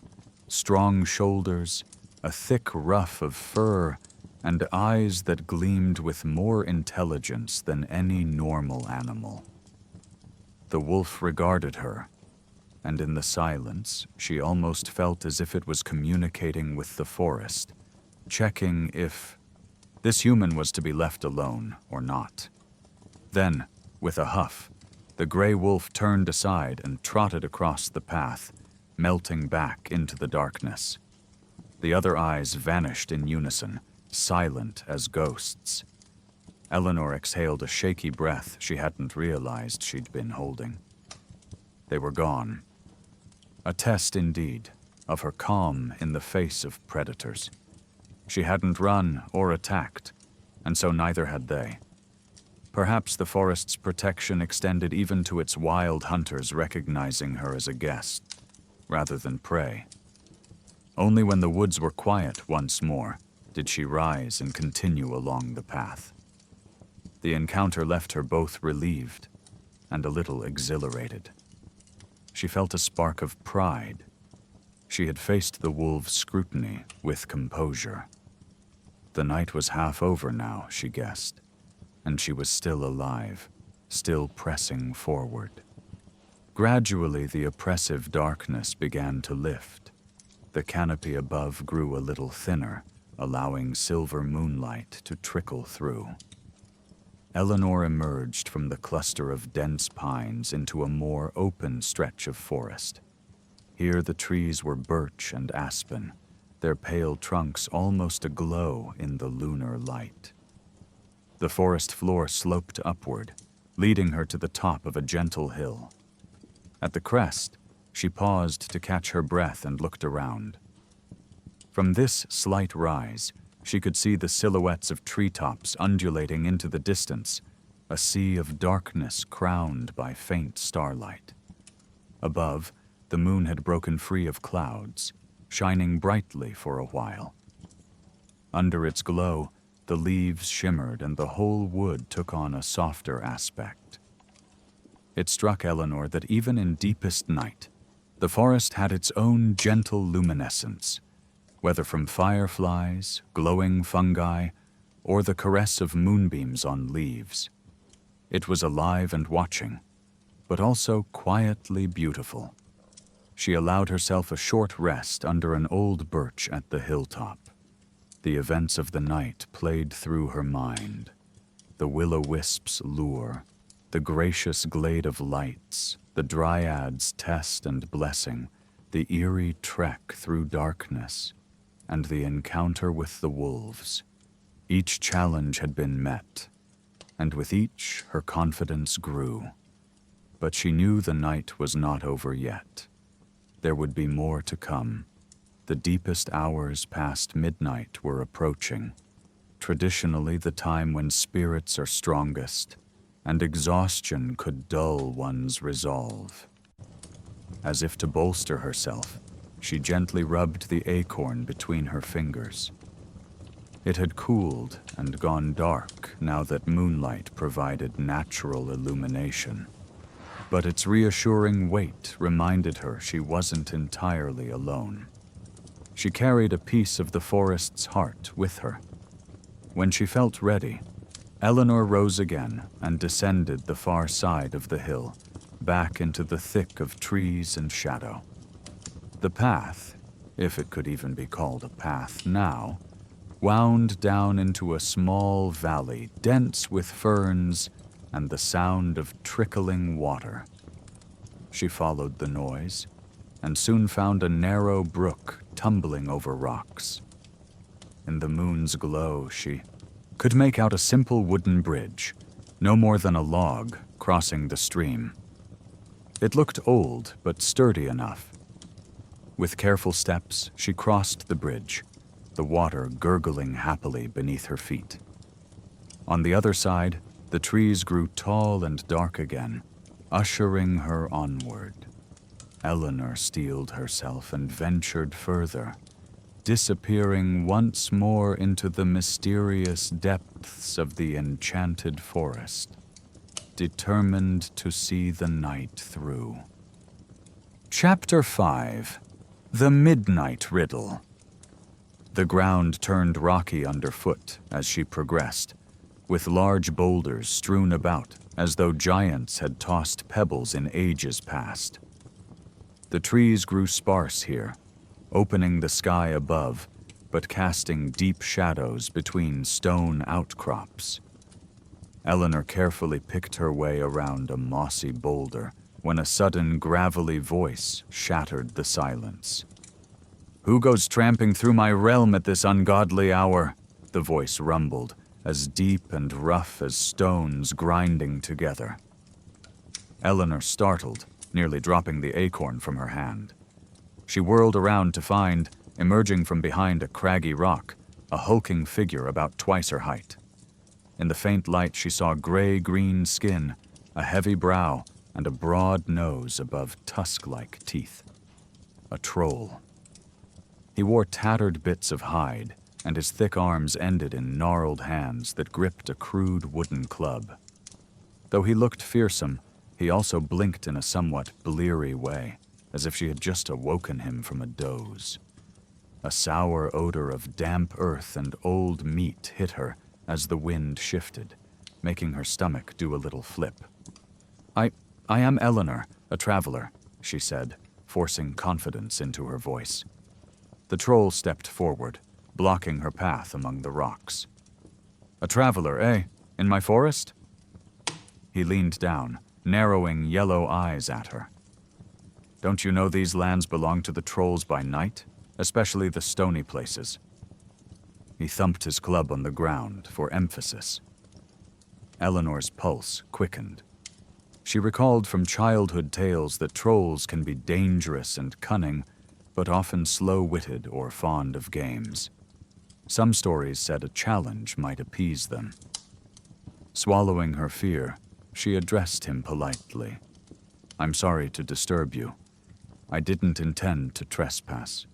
strong shoulders, a thick ruff of fur, and eyes that gleamed with more intelligence than any normal animal. The wolf regarded her, and in the silence, she almost felt as if it was communicating with the forest, checking if this human was to be left alone or not. Then, with a huff, the gray wolf turned aside and trotted across the path, melting back into the darkness. The other eyes vanished in unison, silent as ghosts. Eleanor exhaled a shaky breath she hadn't realized she'd been holding. They were gone. A test indeed, of her calm in the face of predators. She hadn't run or attacked, and so neither had they. Perhaps the forest's protection extended even to its wild hunters recognizing her as a guest, rather than prey. Only when the woods were quiet once more did she rise and continue along the path. The encounter left her both relieved and a little exhilarated. She felt a spark of pride. She had faced the wolves' scrutiny with composure. The night was half over now, she guessed, and she was still alive, still pressing forward. Gradually, the oppressive darkness began to lift. The canopy above grew a little thinner, allowing silver moonlight to trickle through. Eleanor emerged from the cluster of dense pines into a more open stretch of forest. Here the trees were birch and aspen, their pale trunks almost aglow in the lunar light. The forest floor sloped upward, leading her to the top of a gentle hill. At the crest, she paused to catch her breath and looked around. From this slight rise, she could see the silhouettes of treetops undulating into the distance, a sea of darkness crowned by faint starlight. Above, the moon had broken free of clouds, shining brightly for a while. Under its glow, the leaves shimmered and the whole wood took on a softer aspect. It struck Eleanor that even in deepest night, the forest had its own gentle luminescence, whether from fireflies, glowing fungi, or the caress of moonbeams on leaves. It was alive and watching, but also quietly beautiful. She allowed herself a short rest under an old birch at the hilltop. The events of the night played through her mind. The will-o'-wisp's lure, the gracious glade of lights, the dryad's test and blessing, the eerie trek through darkness, and the encounter with the wolves. Each challenge had been met, and with each her confidence grew. But she knew the night was not over yet. There would be more to come. The deepest hours past midnight were approaching, traditionally the time when spirits are strongest, and exhaustion could dull one's resolve. As if to bolster herself, she gently rubbed the acorn between her fingers. It had cooled and gone dark now that moonlight provided natural illumination. But its reassuring weight reminded her she wasn't entirely alone. She carried a piece of the forest's heart with her. When she felt ready, Eleanor rose again and descended the far side of the hill, back into the thick of trees and shadow. The path, if it could even be called a path now, wound down into a small valley dense with ferns and the sound of trickling water. She followed the noise and soon found a narrow brook tumbling over rocks. In the moon's glow, she could make out a simple wooden bridge, no more than a log, crossing the stream. It looked old, but sturdy enough. With careful steps, she crossed the bridge, the water gurgling happily beneath her feet. On the other side, the trees grew tall and dark again, ushering her onward. Eleanor steeled herself and ventured further, disappearing once more into the mysterious depths of the enchanted forest, determined to see the night through. Chapter 5. The Midnight Riddle. The ground turned rocky underfoot as she progressed, with large boulders strewn about as though giants had tossed pebbles in ages past. The trees grew sparse here, opening the sky above, but casting deep shadows between stone outcrops. Eleanor carefully picked her way around a mossy boulder when a sudden gravelly voice shattered the silence. "Who goes tramping through my realm at this ungodly hour?" the voice rumbled, as deep and rough as stones grinding together. Eleanor startled, nearly dropping the acorn from her hand. She whirled around to find, emerging from behind a craggy rock, a hulking figure about twice her height. In the faint light she saw gray-green skin, a heavy brow, and a broad nose above tusk-like teeth. A troll. He wore tattered bits of hide, and his thick arms ended in gnarled hands that gripped a crude wooden club. Though he looked fearsome, he also blinked in a somewhat bleary way, as if she had just awoken him from a doze. A sour odor of damp earth and old meat hit her as the wind shifted, making her stomach do a little flip. I am Eleanor, a traveler, she said, forcing confidence into her voice. The troll stepped forward, blocking her path among the rocks. A traveler, eh? In my forest? He leaned down, narrowing yellow eyes at her. Don't you know these lands belong to the trolls by night, especially the stony places? He thumped his club on the ground for emphasis. Eleanor's pulse quickened. She recalled from childhood tales that trolls can be dangerous and cunning, but often slow-witted or fond of games. Some stories said a challenge might appease them. Swallowing her fear, she addressed him politely. I'm sorry to disturb you. I didn't intend to trespass.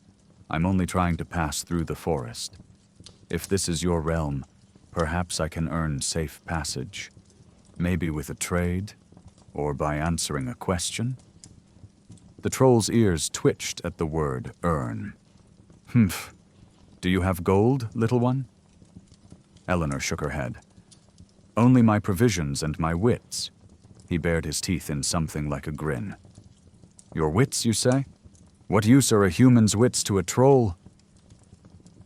I'm only trying to pass through the forest. If this is your realm, perhaps I can earn safe passage. Maybe with a trade, or by answering a question? The troll's ears twitched at the word earn. Humph. Do you have gold, little one? Eleanor shook her head. Only my provisions and my wits. He bared his teeth in something like a grin. Your wits, you say? What use are a human's wits to a troll?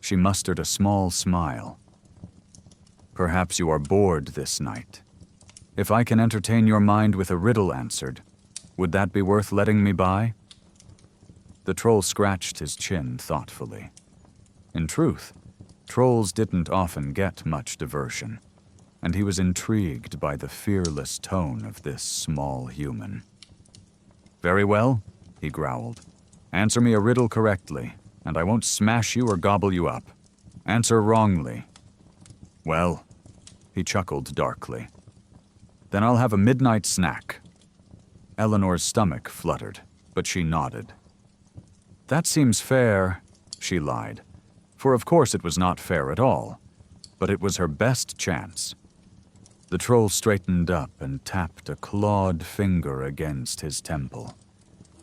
She mustered a small smile. Perhaps you are bored this night. If I can entertain your mind with a riddle answered, would that be worth letting me by? The troll scratched his chin thoughtfully. In truth, trolls didn't often get much diversion, and he was intrigued by the fearless tone of this small human. Very well, he growled. Answer me a riddle correctly, and I won't smash you or gobble you up. Answer wrongly. Well, he chuckled darkly. Then I'll have a midnight snack. Eleanor's stomach fluttered, but she nodded. That seems fair, she lied, for of course it was not fair at all, but it was her best chance. The troll straightened up and tapped a clawed finger against his temple,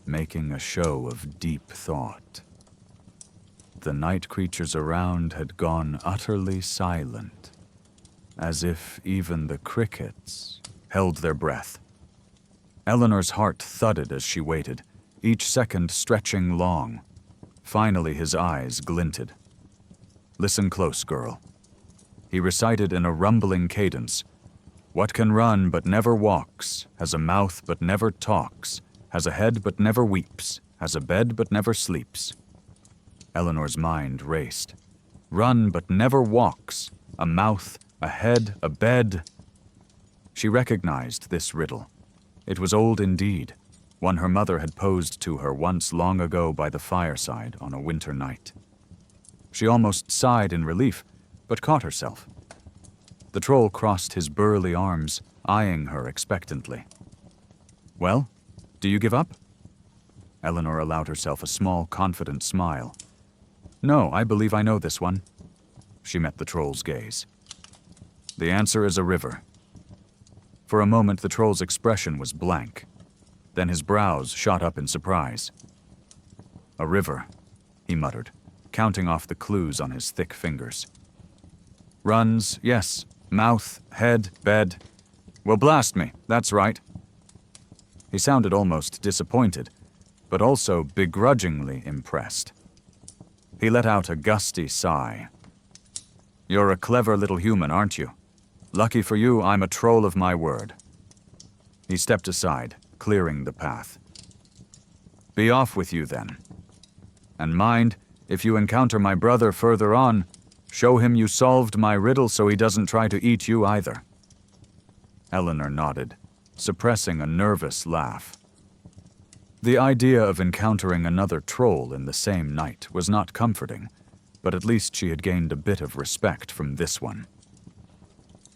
making a show of deep thought. The night creatures around had gone utterly silent, as if even the crickets held their breath. Eleanor's heart thudded as she waited, each second stretching long. Finally, his eyes glinted. Listen close, girl. He recited in a rumbling cadence. What can run but never walks, has a mouth but never talks, has a head but never weeps, has a bed but never sleeps. Eleanor's mind raced. Run but never walks, a mouth, a head, a bed. She recognized this riddle. It was old indeed, one her mother had posed to her once long ago by the fireside on a winter night. She almost sighed in relief, but caught herself. The troll crossed his burly arms, eyeing her expectantly. Well, do you give up? Eleanor allowed herself a small, confident smile. No, I believe I know this one. She met the troll's gaze. The answer is a river. For a moment, the troll's expression was blank. Then his brows shot up in surprise. A river, he muttered, counting off the clues on his thick fingers. Runs, yes. Mouth, head, bed. Well, blast me, that's right. He sounded almost disappointed, but also begrudgingly impressed. He let out a gusty sigh. You're a clever little human, aren't you? Lucky for you, I'm a troll of my word. He stepped aside, clearing the path. Be off with you, then. And mind, if you encounter my brother further on, Show him you solved my riddle so he doesn't try to eat you either." Eleanor nodded, suppressing a nervous laugh. The idea of encountering another troll in the same night was not comforting, but at least she had gained a bit of respect from this one.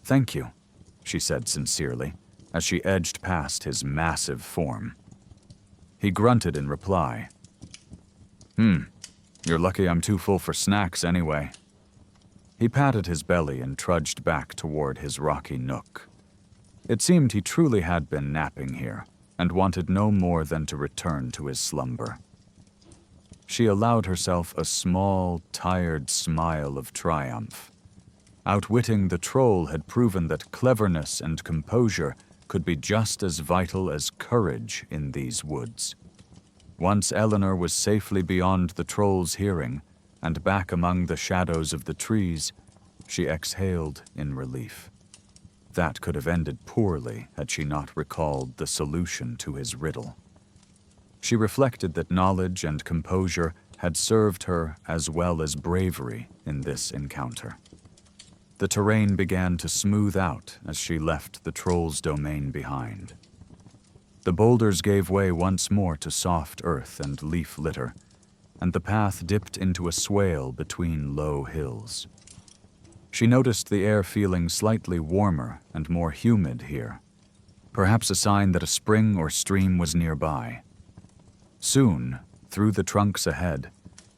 "Thank you," she said sincerely, as she edged past his massive form. He grunted in reply. You're lucky I'm too full for snacks anyway." He patted his belly and trudged back toward his rocky nook. It seemed he truly had been napping here, and wanted no more than to return to his slumber. She allowed herself a small, tired smile of triumph. Outwitting the troll had proven that cleverness and composure could be just as vital as courage in these woods. Once Eleanor was safely beyond the troll's hearing and back among the shadows of the trees, she exhaled in relief. That could have ended poorly had she not recalled the solution to his riddle. She reflected that knowledge and composure had served her as well as bravery in this encounter. The terrain began to smooth out as she left the troll's domain behind. The boulders gave way once more to soft earth and leaf litter, and the path dipped into a swale between low hills. She noticed the air feeling slightly warmer and more humid here, perhaps a sign that a spring or stream was nearby. Soon, through the trunks ahead,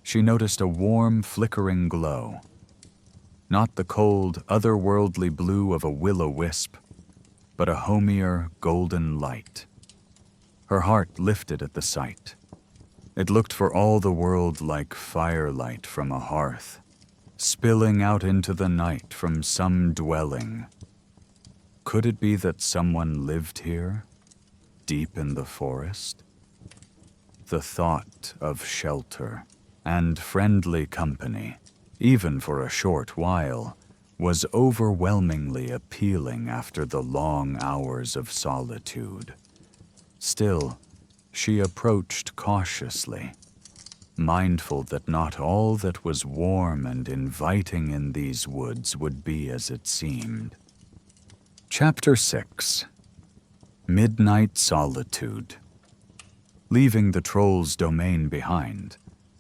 she noticed a warm, flickering glow. Not the cold, otherworldly blue of a will-o-wisp, but a homier, golden light. Her heart lifted at the sight. It looked for all the world like firelight from a hearth, spilling out into the night from some dwelling. Could it be that someone lived here, deep in the forest? The thought of shelter and friendly company, even for a short while, was overwhelmingly appealing after the long hours of solitude. Still, she approached cautiously, mindful that not all that was warm and inviting in these woods would be as it seemed. Chapter 6. Midnight Solitude. Leaving the troll's domain behind,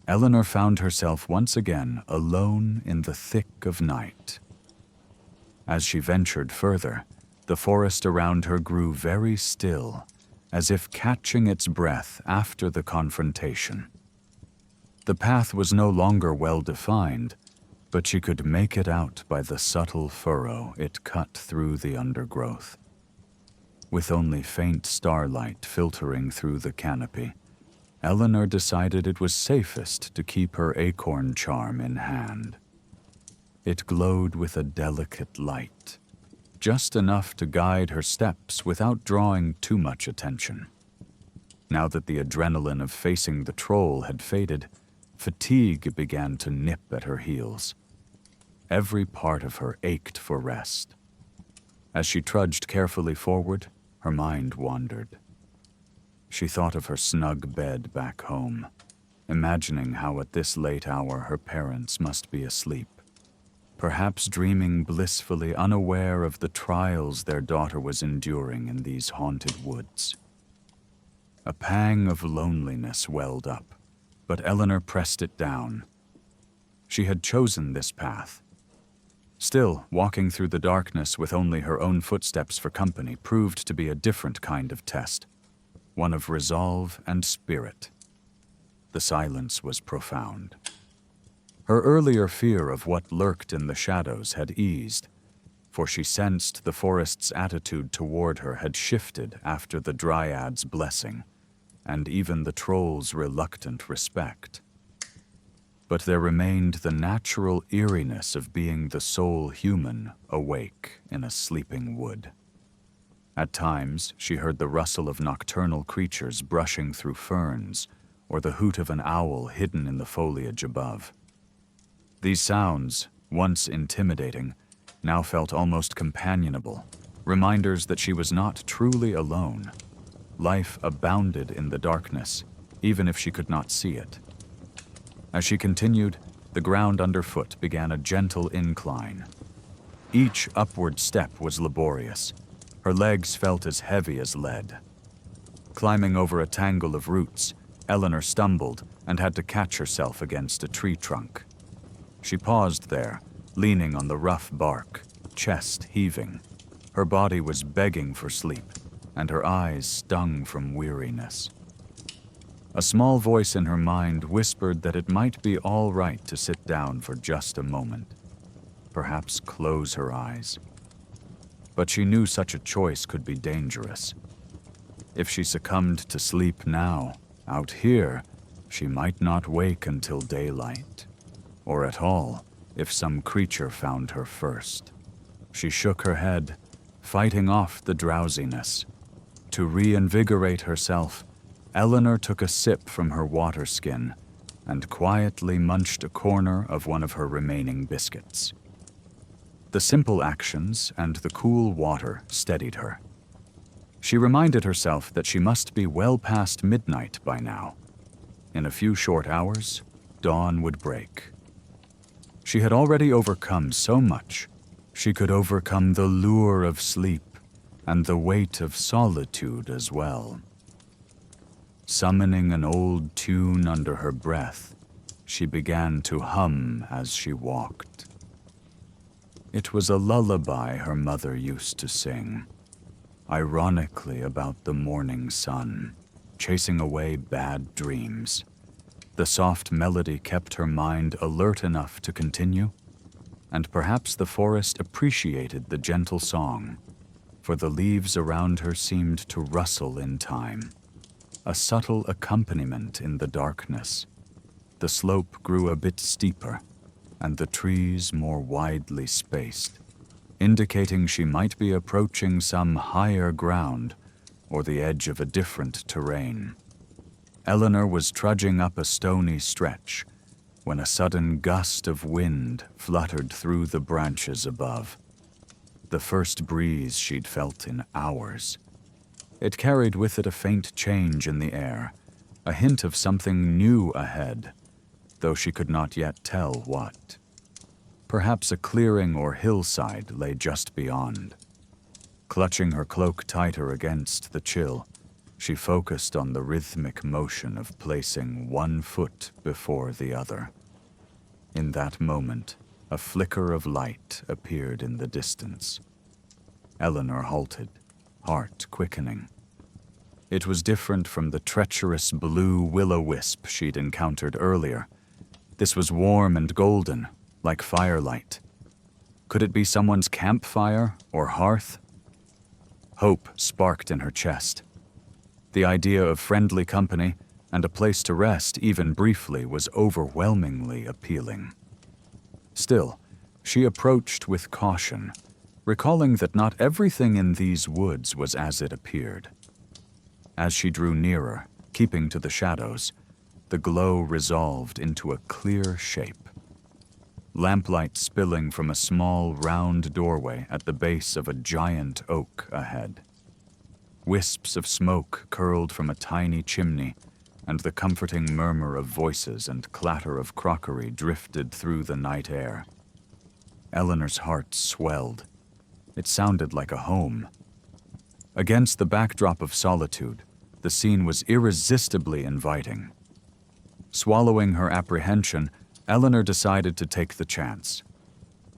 Eleanor found herself once again alone in the thick of night. As she ventured further, the forest around her grew very still, as if catching its breath after the confrontation. The path was no longer well defined, but she could make it out by the subtle furrow it cut through the undergrowth. With only faint starlight filtering through the canopy, Eleanor decided it was safest to keep her acorn charm in hand. It glowed with a delicate light, just enough to guide her steps without drawing too much attention. Now that the adrenaline of facing the troll had faded, fatigue began to nip at her heels. Every part of her ached for rest. As she trudged carefully forward, her mind wandered. She thought of her snug bed back home, imagining how at this late hour her parents must be asleep, perhaps dreaming blissfully unaware of the trials their daughter was enduring in these haunted woods. A pang of loneliness welled up, but Eleanor pressed it down. She had chosen this path. Still, walking through the darkness with only her own footsteps for company proved to be a different kind of test, one of resolve and spirit. The silence was profound. Her earlier fear of what lurked in the shadows had eased, for she sensed the forest's attitude toward her had shifted after the dryad's blessing, and even the troll's reluctant respect. But there remained the natural eeriness of being the sole human awake in a sleeping wood. At times, she heard the rustle of nocturnal creatures brushing through ferns, or the hoot of an owl hidden in the foliage above. These sounds, once intimidating, now felt almost companionable, reminders that she was not truly alone. Life abounded in the darkness, even if she could not see it. As she continued, the ground underfoot began a gentle incline. Each upward step was laborious. Her legs felt as heavy as lead. Climbing over a tangle of roots, Eleanor stumbled and had to catch herself against a tree trunk. She paused there, leaning on the rough bark, chest heaving. Her body was begging for sleep, and her eyes stung from weariness. A small voice in her mind whispered that it might be all right to sit down for just a moment, perhaps close her eyes. But she knew such a choice could be dangerous. If she succumbed to sleep now, out here, she might not wake until daylight, or at all if some creature found her first. She shook her head, fighting off the drowsiness. To reinvigorate herself, Eleanor took a sip from her water skin and quietly munched a corner of one of her remaining biscuits. The simple actions and the cool water steadied her. She reminded herself that she must be well past midnight by now. In a few short hours, dawn would break. She had already overcome so much. She could overcome the lure of sleep and the weight of solitude as well. Summoning an old tune under her breath, she began to hum as she walked. It was a lullaby her mother used to sing, ironically about the morning sun, chasing away bad dreams. The soft melody kept her mind alert enough to continue, and perhaps the forest appreciated the gentle song, for the leaves around her seemed to rustle in time, a subtle accompaniment in the darkness. The slope grew a bit steeper, and the trees more widely spaced, indicating she might be approaching some higher ground or the edge of a different terrain. Eleanor was trudging up a stony stretch when a sudden gust of wind fluttered through the branches above. The first breeze she'd felt in hours. It carried with it a faint change in the air, a hint of something new ahead, though she could not yet tell what. Perhaps a clearing or hillside lay just beyond. Clutching her cloak tighter against the chill, she focused on the rhythmic motion of placing one foot before the other. In that moment, a flicker of light appeared in the distance. Eleanor halted, heart quickening. It was different from the treacherous blue will-o-wisp she'd encountered earlier. This was warm and golden, like firelight. Could it be someone's campfire or hearth? Hope sparked in her chest. The idea of friendly company and a place to rest, even briefly, was overwhelmingly appealing. Still, she approached with caution, recalling that not everything in these woods was as it appeared. As she drew nearer, keeping to the shadows, the glow resolved into a clear shape. Lamplight spilling from a small, round doorway at the base of a giant oak ahead. Wisps of smoke curled from a tiny chimney, and the comforting murmur of voices and clatter of crockery drifted through the night air. Eleanor's heart swelled. It sounded like a home. Against the backdrop of solitude, the scene was irresistibly inviting. Swallowing her apprehension, Eleanor decided to take the chance.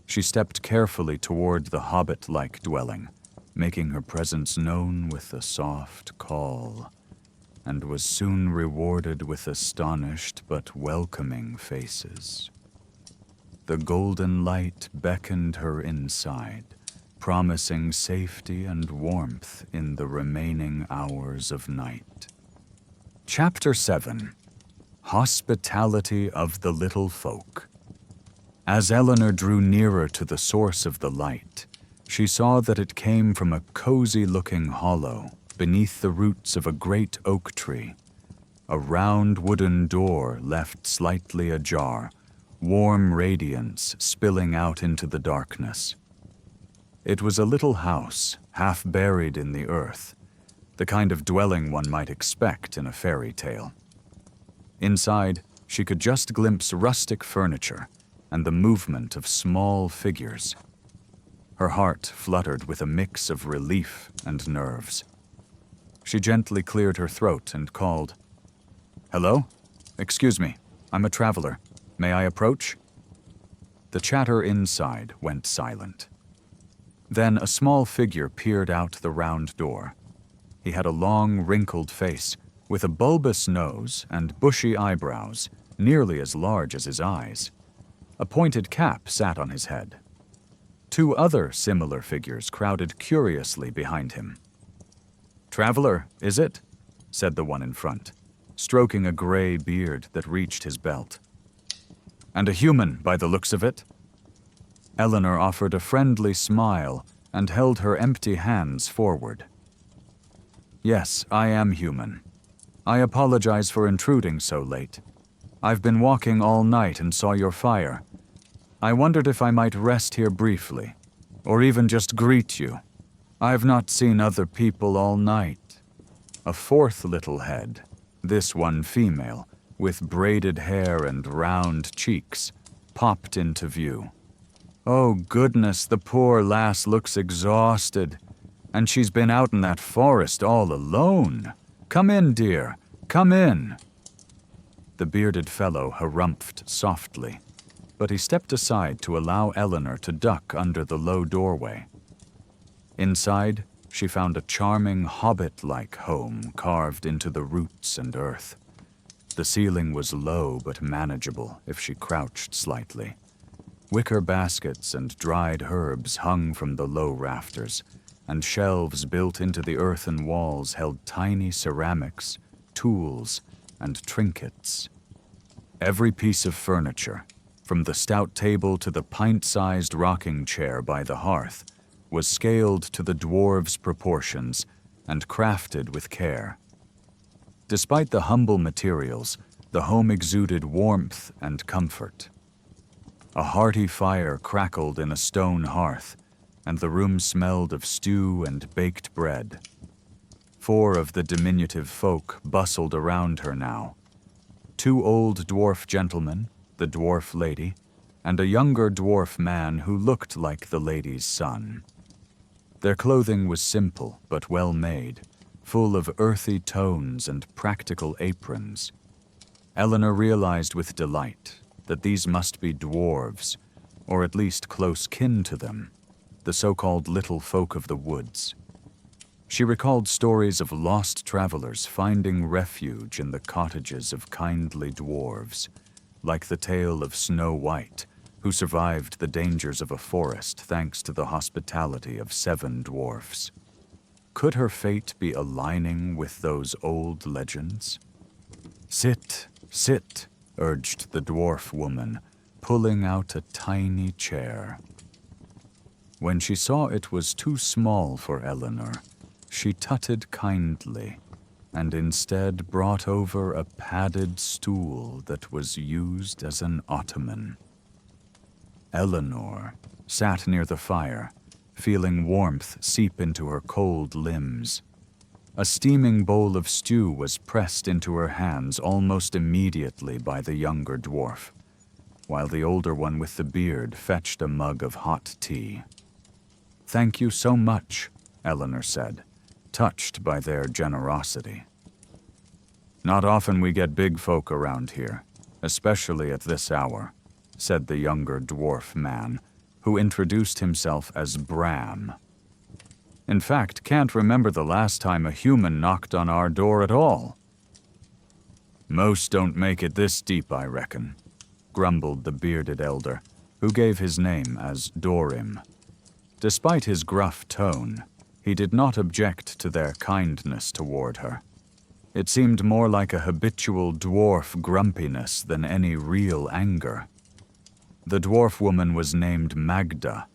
She stepped carefully toward the hobbit-like dwelling, making her presence known with a soft call, and was soon rewarded with astonished but welcoming faces. The golden light beckoned her inside, promising safety and warmth in the remaining hours of night. Chapter 7. Hospitality of the Little Folk. As Eleanor drew nearer to the source of the light, she saw that it came from a cozy-looking hollow beneath the roots of a great oak tree. A round wooden door left slightly ajar, warm radiance spilling out into the darkness. It was a little house, half buried in the earth, the kind of dwelling one might expect in a fairy tale. Inside, she could just glimpse rustic furniture and the movement of small figures. Her heart fluttered with a mix of relief and nerves. She gently cleared her throat and called, "Hello? Excuse me, I'm a traveler. May I approach?" The chatter inside went silent. Then a small figure peered out the round door. He had a long, wrinkled face with a bulbous nose and bushy eyebrows, nearly as large as his eyes. A pointed cap sat on his head. Two other similar figures crowded curiously behind him. "Traveler, is it?" said the one in front, stroking a gray beard that reached his belt. "And a human, by the looks of it?" Eleanor offered a friendly smile and held her empty hands forward. "Yes, I am human. I apologize for intruding so late. I've been walking all night and saw your fire. I wondered if I might rest here briefly, or even just greet you. I've not seen other people all night." A fourth little head, this one female, with braided hair and round cheeks, popped into view. "Oh goodness, the poor lass looks exhausted, and she's been out in that forest all alone. Come in, dear, come in." The bearded fellow harumphed softly, but he stepped aside to allow Eleanor to duck under the low doorway. Inside, she found a charming hobbit-like home carved into the roots and earth. The ceiling was low but manageable if she crouched slightly. Wicker baskets and dried herbs hung from the low rafters, and shelves built into the earthen walls held tiny ceramics, tools, and trinkets. Every piece of furniture, from the stout table to the pint-sized rocking chair by the hearth, was scaled to the dwarves' proportions and crafted with care. Despite the humble materials, the home exuded warmth and comfort. A hearty fire crackled in a stone hearth, and the room smelled of stew and baked bread. 4 of the diminutive folk bustled around her now. 2 old dwarf gentlemen, the dwarf lady, and a younger dwarf man who looked like the lady's son. Their clothing was simple but well made, full of earthy tones and practical aprons. Eleanor realized with delight that these must be dwarves, or at least close kin to them, the so-called little folk of the woods. She recalled stories of lost travelers finding refuge in the cottages of kindly dwarves, like the tale of Snow White, who survived the dangers of a forest thanks to the hospitality of 7 dwarfs. Could her fate be aligning with those old legends? "Sit, sit," urged the dwarf woman, pulling out a tiny chair. When she saw it was too small for Eleanor, she tutted kindly, and instead brought over a padded stool that was used as an ottoman. Eleanor sat near the fire, feeling warmth seep into her cold limbs. A steaming bowl of stew was pressed into her hands almost immediately by the younger dwarf, while the older one with the beard fetched a mug of hot tea. "Thank you so much," Eleanor said, touched by their generosity. "Not often we get big folk around here, especially at this hour," said the younger dwarf man, who introduced himself as Bram. "In fact, can't remember the last time a human knocked on our door at all." "Most don't make it this deep, I reckon," grumbled the bearded elder, who gave his name as Dorim. Despite his gruff tone, he did not object to their kindness toward her. It seemed more like a habitual dwarf grumpiness than any real anger. The dwarf woman was named Magda,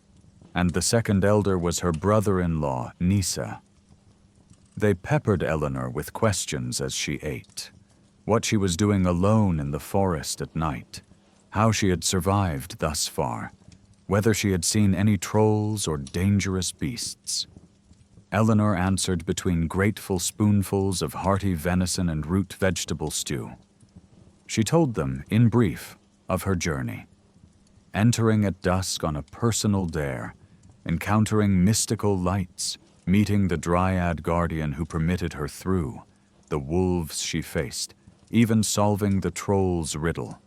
and the second elder was her brother-in-law, Nisa. They peppered Eleanor with questions as she ate. What she was doing alone in the forest at night, how she had survived thus far, whether she had seen any trolls or dangerous beasts. Eleanor answered between grateful spoonfuls of hearty venison and root vegetable stew. She told them, in brief, of her journey. Entering at dusk on a personal dare, encountering mystical lights, meeting the dryad guardian who permitted her through, the wolves she faced, even solving the troll's riddle.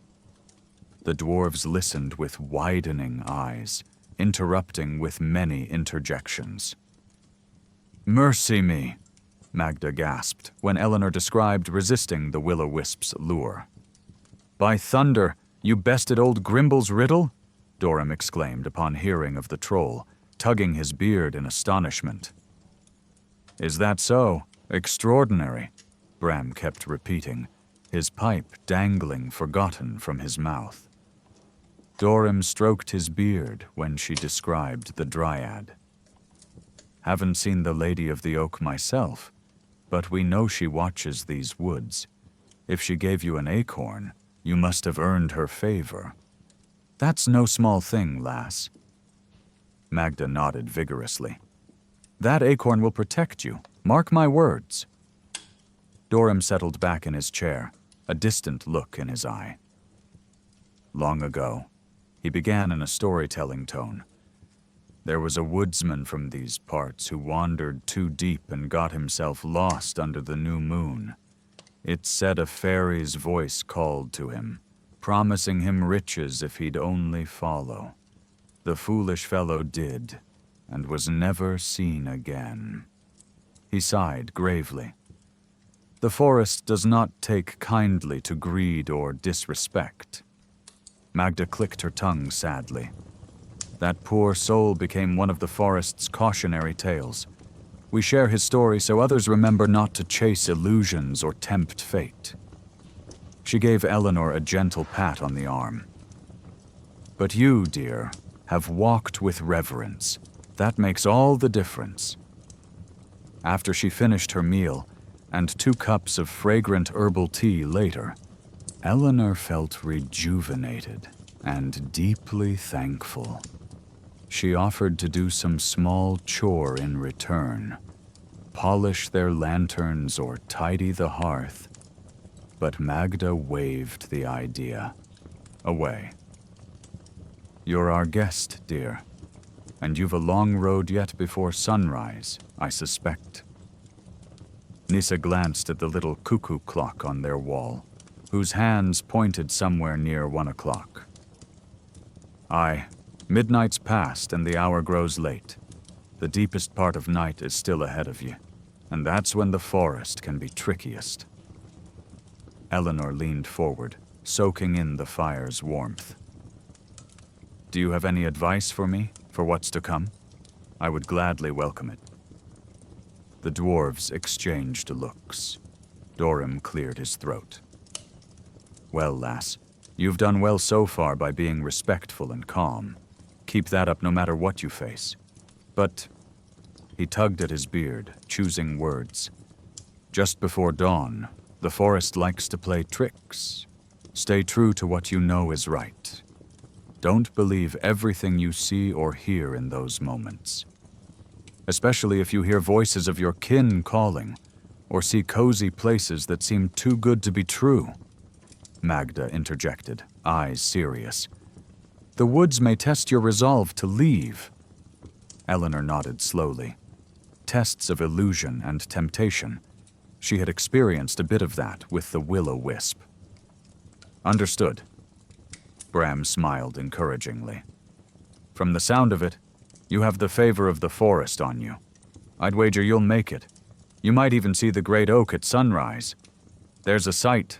The dwarves listened with widening eyes, interrupting with many interjections. "Mercy me," Magda gasped when Eleanor described resisting the will-o'-wisp's lure. "By thunder, you bested old Grimble's riddle?" Dorim exclaimed upon hearing of the troll, tugging his beard in astonishment. "Is that so? Extraordinary," Bram kept repeating, his pipe dangling forgotten from his mouth. Dorim stroked his beard when she described the dryad. "Haven't seen the Lady of the Oak myself, but we know she watches these woods. If she gave you an acorn, you must have earned her favor. That's no small thing, lass." Magda nodded vigorously. "That acorn will protect you, mark my words." Dorim settled back in his chair, a distant look in his eye. "Long ago," he began in a storytelling tone, "there was a woodsman from these parts who wandered too deep and got himself lost under the new moon. It's said a fairy's voice called to him, promising him riches if he'd only follow. The foolish fellow did, and was never seen again." He sighed gravely. "The forest does not take kindly to greed or disrespect." Magda clicked her tongue sadly. That poor soul became one of the forest's cautionary tales. We share his story so others remember not to chase illusions or tempt fate. She gave Eleanor a gentle pat on the arm. "But you, dear, have walked with reverence. That makes all the difference." After she finished her meal, and 2 cups of fragrant herbal tea later, Eleanor felt rejuvenated and deeply thankful. She offered to do some small chore in return, polish their lanterns or tidy the hearth, but Magda waved the idea away. "You're our guest, dear, and you've a long road yet before sunrise, I suspect." Nissa glanced at the little cuckoo clock on their wall, whose hands pointed somewhere near 1 o'clock. "Aye, midnight's past and the hour grows late. The deepest part of night is still ahead of you, and that's when the forest can be trickiest." Eleanor leaned forward, soaking in the fire's warmth. "Do you have any advice for me, for what's to come? I would gladly welcome it." The dwarves exchanged looks. Dorim cleared his throat. "Well, lass, you've done well so far by being respectful and calm. Keep that up no matter what you face. But," he tugged at his beard, choosing words, "just before dawn, the forest likes to play tricks. Stay true to what you know is right. Don't believe everything you see or hear in those moments. Especially if you hear voices of your kin calling, or see cozy places that seem too good to be true." Magda interjected, eyes serious. "The woods may test your resolve to leave." Eleanor nodded slowly. Tests of illusion and temptation. She had experienced a bit of that with the will-o'-wisp. "Understood." Bram smiled encouragingly. "From the sound of it, you have the favor of the forest on you. I'd wager you'll make it. You might even see the great oak at sunrise. There's a sight."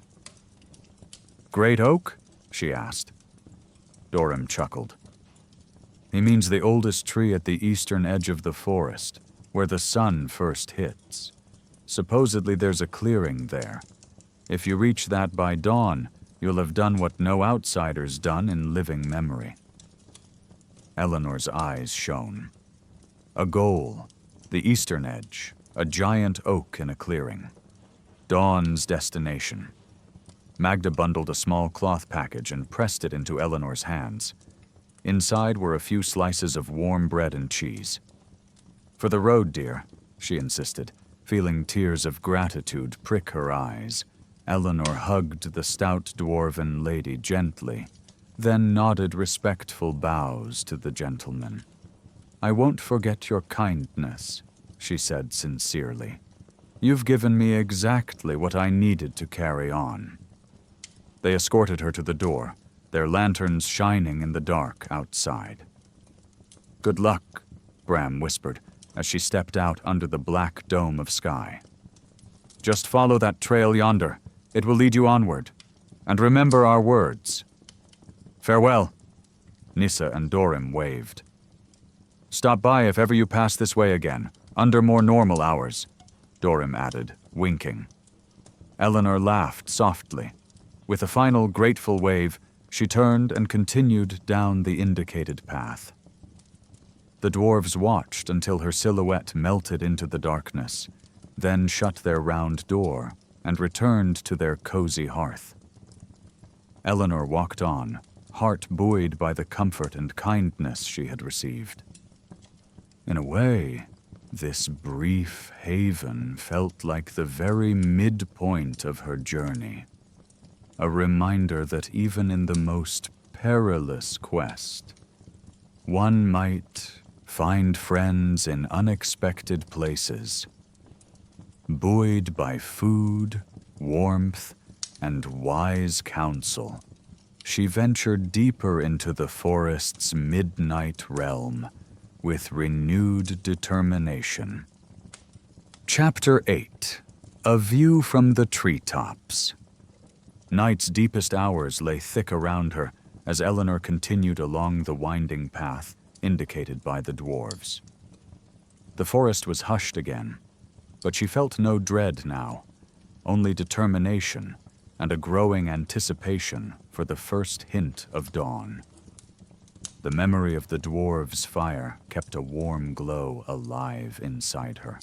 "Great oak?" she asked. Dorim chuckled. "He means the oldest tree at the eastern edge of the forest, where the sun first hits. Supposedly there's a clearing there. If you reach that by dawn, you'll have done what no outsider's done in living memory." Eleanor's eyes shone. A goal, the eastern edge, a giant oak in a clearing. Dawn's destination. Magda bundled a small cloth package and pressed it into Eleanor's hands. Inside were a few slices of warm bread and cheese. "For the road, dear," she insisted, feeling tears of gratitude prick her eyes. Eleanor hugged the stout dwarven lady gently, then nodded respectful bows to the gentleman. "I won't forget your kindness," she said sincerely. "You've given me exactly what I needed to carry on." They escorted her to the door, their lanterns shining in the dark outside. "Good luck," Bram whispered as she stepped out under the black dome of sky. "Just follow that trail yonder. It will lead you onward. And remember our words." "Farewell." Nissa and Dorim waved. "Stop by if ever you pass this way again, under more normal hours," Dorim added, winking. Eleanor laughed softly. With a final grateful wave, she turned and continued down the indicated path. The dwarves watched until her silhouette melted into the darkness, then shut their round door and returned to their cozy hearth. Eleanor walked on, heart buoyed by the comfort and kindness she had received. In a way, this brief haven felt like the very midpoint of her journey, a reminder that even in the most perilous quest, one might find friends in unexpected places. Buoyed by food, warmth, and wise counsel, she ventured deeper into the forest's midnight realm with renewed determination. Chapter 8. A View from the Treetops. Night's deepest hours lay thick around her as Eleanor continued along the winding path indicated by the dwarves. The forest was hushed again, but she felt no dread now, only determination and a growing anticipation for the first hint of dawn. The memory of the dwarves' fire kept a warm glow alive inside her.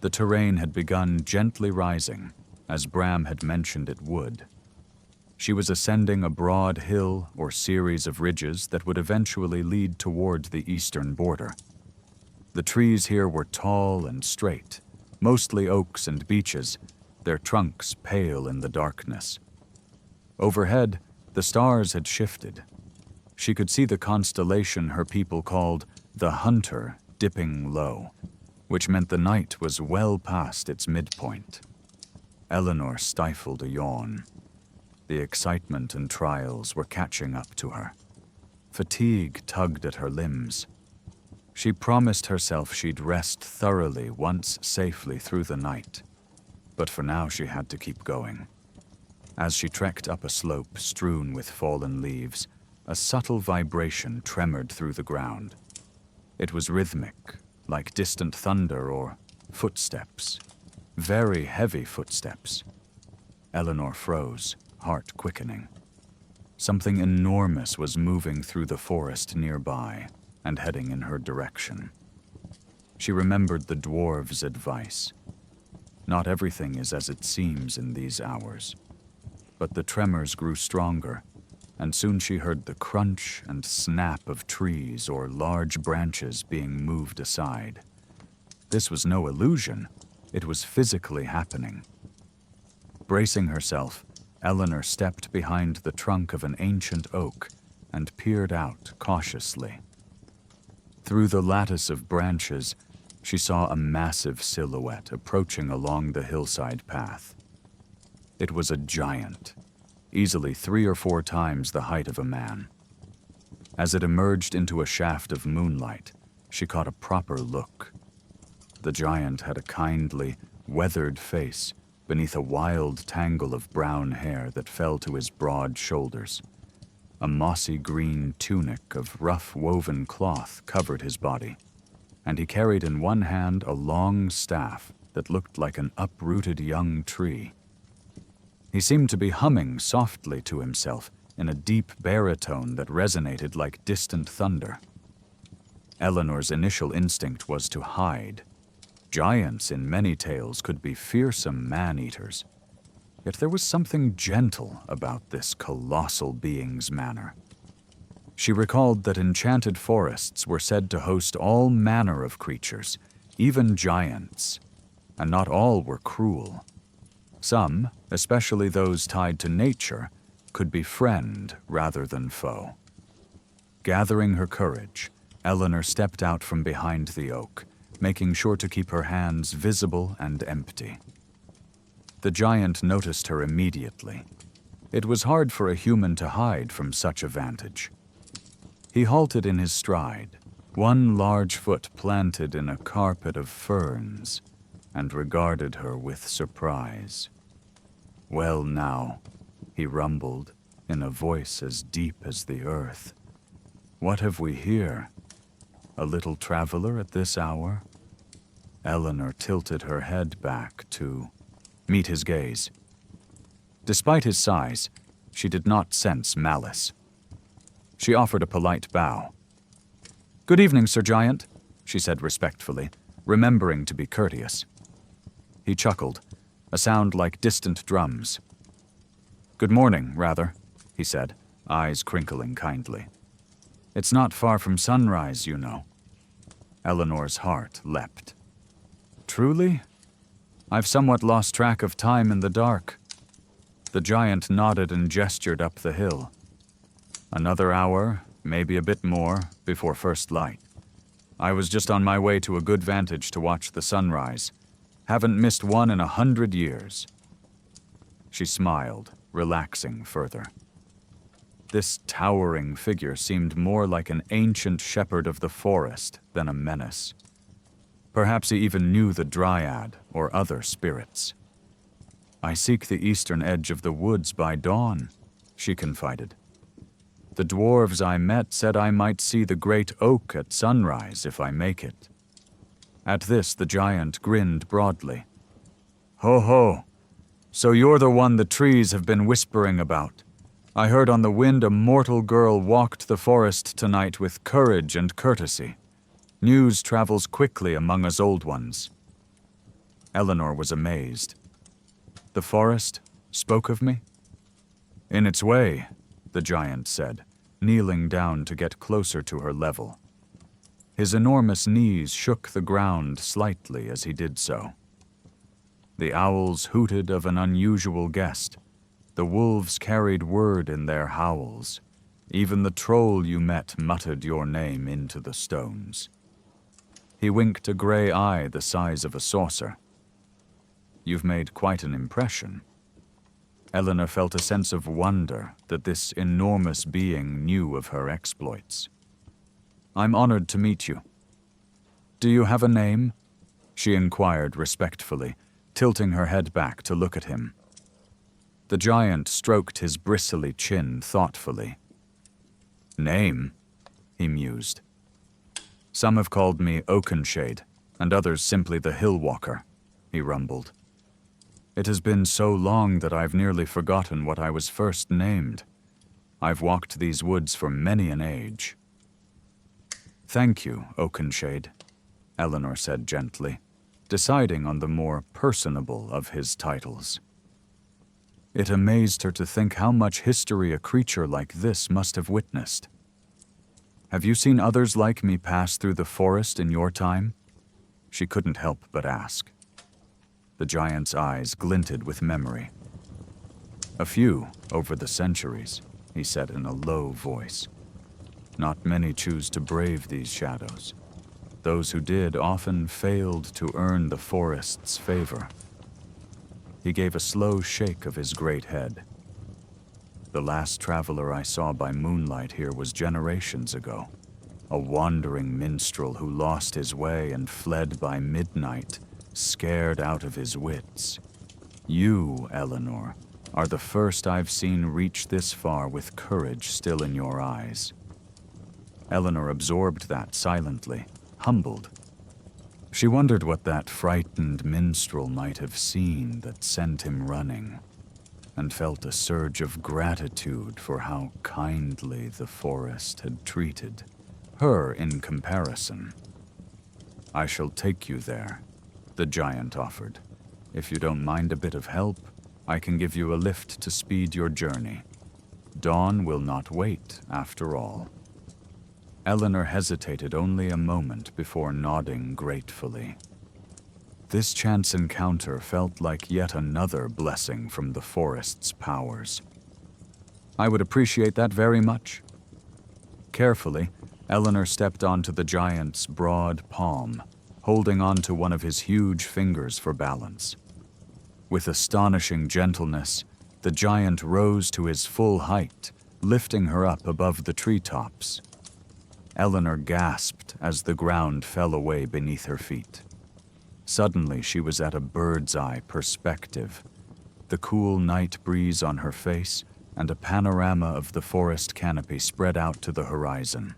The terrain had begun gently rising, as Bram had mentioned it would. She was ascending a broad hill or series of ridges that would eventually lead toward the eastern border. The trees here were tall and straight, mostly oaks and beeches, their trunks pale in the darkness. Overhead, the stars had shifted. She could see the constellation her people called the Hunter dipping low, which meant the night was well past its midpoint. Eleanor stifled a yawn. The excitement and trials were catching up to her. Fatigue tugged at her limbs. She promised herself she'd rest thoroughly once safely through the night, but for now she had to keep going. As she trekked up a slope strewn with fallen leaves, a subtle vibration tremored through the ground. It was rhythmic, like distant thunder or footsteps. Very heavy footsteps. Eleanor froze, heart quickening. Something enormous was moving through the forest nearby and heading in her direction. She remembered the dwarves' advice. Not everything is as it seems in these hours. But the tremors grew stronger, and soon she heard the crunch and snap of trees or large branches being moved aside. This was no illusion. It was physically happening. Bracing herself, Eleanor stepped behind the trunk of an ancient oak and peered out cautiously. Through the lattice of branches, she saw a massive silhouette approaching along the hillside path. It was a giant, easily 3 or 4 times the height of a man. As it emerged into a shaft of moonlight, she caught a proper look. The giant had a kindly, weathered face beneath a wild tangle of brown hair that fell to his broad shoulders. A mossy green tunic of rough woven cloth covered his body, and he carried in one hand a long staff that looked like an uprooted young tree. He seemed to be humming softly to himself in a deep baritone that resonated like distant thunder. Eleanor's initial instinct was to hide. Giants in many tales could be fearsome man-eaters, yet there was something gentle about this colossal being's manner. She recalled that enchanted forests were said to host all manner of creatures, even giants, and not all were cruel. Some, especially those tied to nature, could be friend rather than foe. Gathering her courage, Eleanor stepped out from behind the oak, making sure to keep her hands visible and empty. The giant noticed her immediately. It was hard for a human to hide from such a vantage. He halted in his stride, one large foot planted in a carpet of ferns, and regarded her with surprise. "Well now," he rumbled, in a voice as deep as the earth. "What have we here? A little traveler at this hour?" Eleanor tilted her head back to meet his gaze. Despite his size, she did not sense malice. She offered a polite bow. "Good evening, Sir Giant," she said respectfully, remembering to be courteous. He chuckled, a sound like distant drums. "Good morning, rather," he said, eyes crinkling kindly. "It's not far from sunrise, you know." Eleanor's heart leapt. "Truly? I've somewhat lost track of time in the dark." The giant nodded and gestured up the hill. "Another hour, maybe a bit more, before first light. I was just on my way to a good vantage to watch the sunrise. Haven't missed one in 100 years." She smiled, relaxing further. This towering figure seemed more like an ancient shepherd of the forest than a menace. Perhaps he even knew the dryad or other spirits. "I seek the eastern edge of the woods by dawn," she confided. "The dwarves I met said I might see the great oak at sunrise if I make it." At this, the giant grinned broadly. "Ho ho! So you're the one the trees have been whispering about. I heard on the wind a mortal girl walked the forest tonight with courage and courtesy. News travels quickly among us old ones." Eleanor was amazed. "The forest spoke of me?" "In its way," the giant said, kneeling down to get closer to her level. His enormous knees shook the ground slightly as he did so. The owls hooted of an unusual guest. The wolves carried word in their howls. Even the troll you met muttered your name into the stones. He winked a gray eye the size of a saucer. "You've made quite an impression." Eleanor felt a sense of wonder that this enormous being knew of her exploits. "I'm honored to meet you." "Do you have a name?" she inquired respectfully, tilting her head back to look at him. The giant stroked his bristly chin thoughtfully. "Name?" he mused. "Some have called me Oakenshade, and others simply the Hill Walker," he rumbled. "It has been so long that I've nearly forgotten what I was first named. I've walked these woods for many an age." "Thank you, Oakenshade," Eleanor said gently, deciding on the more personable of his titles. It amazed her to think how much history a creature like this must have witnessed. "Have you seen others like me pass through the forest in your time?" She couldn't help but ask. The giant's eyes glinted with memory. "A few over the centuries," he said in a low voice. "Not many choose to brave these shadows. Those who did often failed to earn the forest's favor." He gave a slow shake of his great head. "The last traveler I saw by moonlight here was generations ago. A wandering minstrel who lost his way and fled by midnight, scared out of his wits. You, Eleanor, are the first I've seen reach this far with courage still in your eyes." Eleanor absorbed that silently, humbled. She wondered what that frightened minstrel might have seen that sent him running, and felt a surge of gratitude for how kindly the forest had treated her in comparison. "I shall take you there," the giant offered. "If you don't mind a bit of help, I can give you a lift to speed your journey. Dawn will not wait, after all." Eleanor hesitated only a moment before nodding gratefully. This chance encounter felt like yet another blessing from the forest's powers. I would appreciate that very much. Carefully, Eleanor stepped onto the giant's broad palm, holding onto one of his huge fingers for balance. With astonishing gentleness, the giant rose to his full height, lifting her up above the treetops. Eleanor gasped as the ground fell away beneath her feet. Suddenly, she was at a bird's-eye perspective, the cool night breeze on her face and a panorama of the forest canopy spread out to the horizon.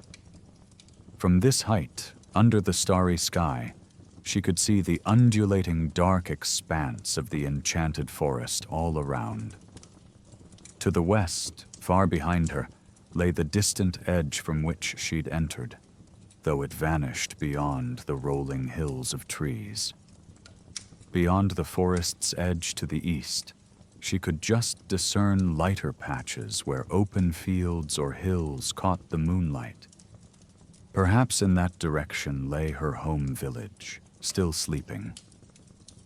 From this height, under the starry sky, she could see the undulating dark expanse of the enchanted forest all around. To the west, far behind her, lay the distant edge from which she'd entered, though it vanished beyond the rolling hills of trees. Beyond the forest's edge to the east, she could just discern lighter patches where open fields or hills caught the moonlight. Perhaps in that direction lay her home village, still sleeping.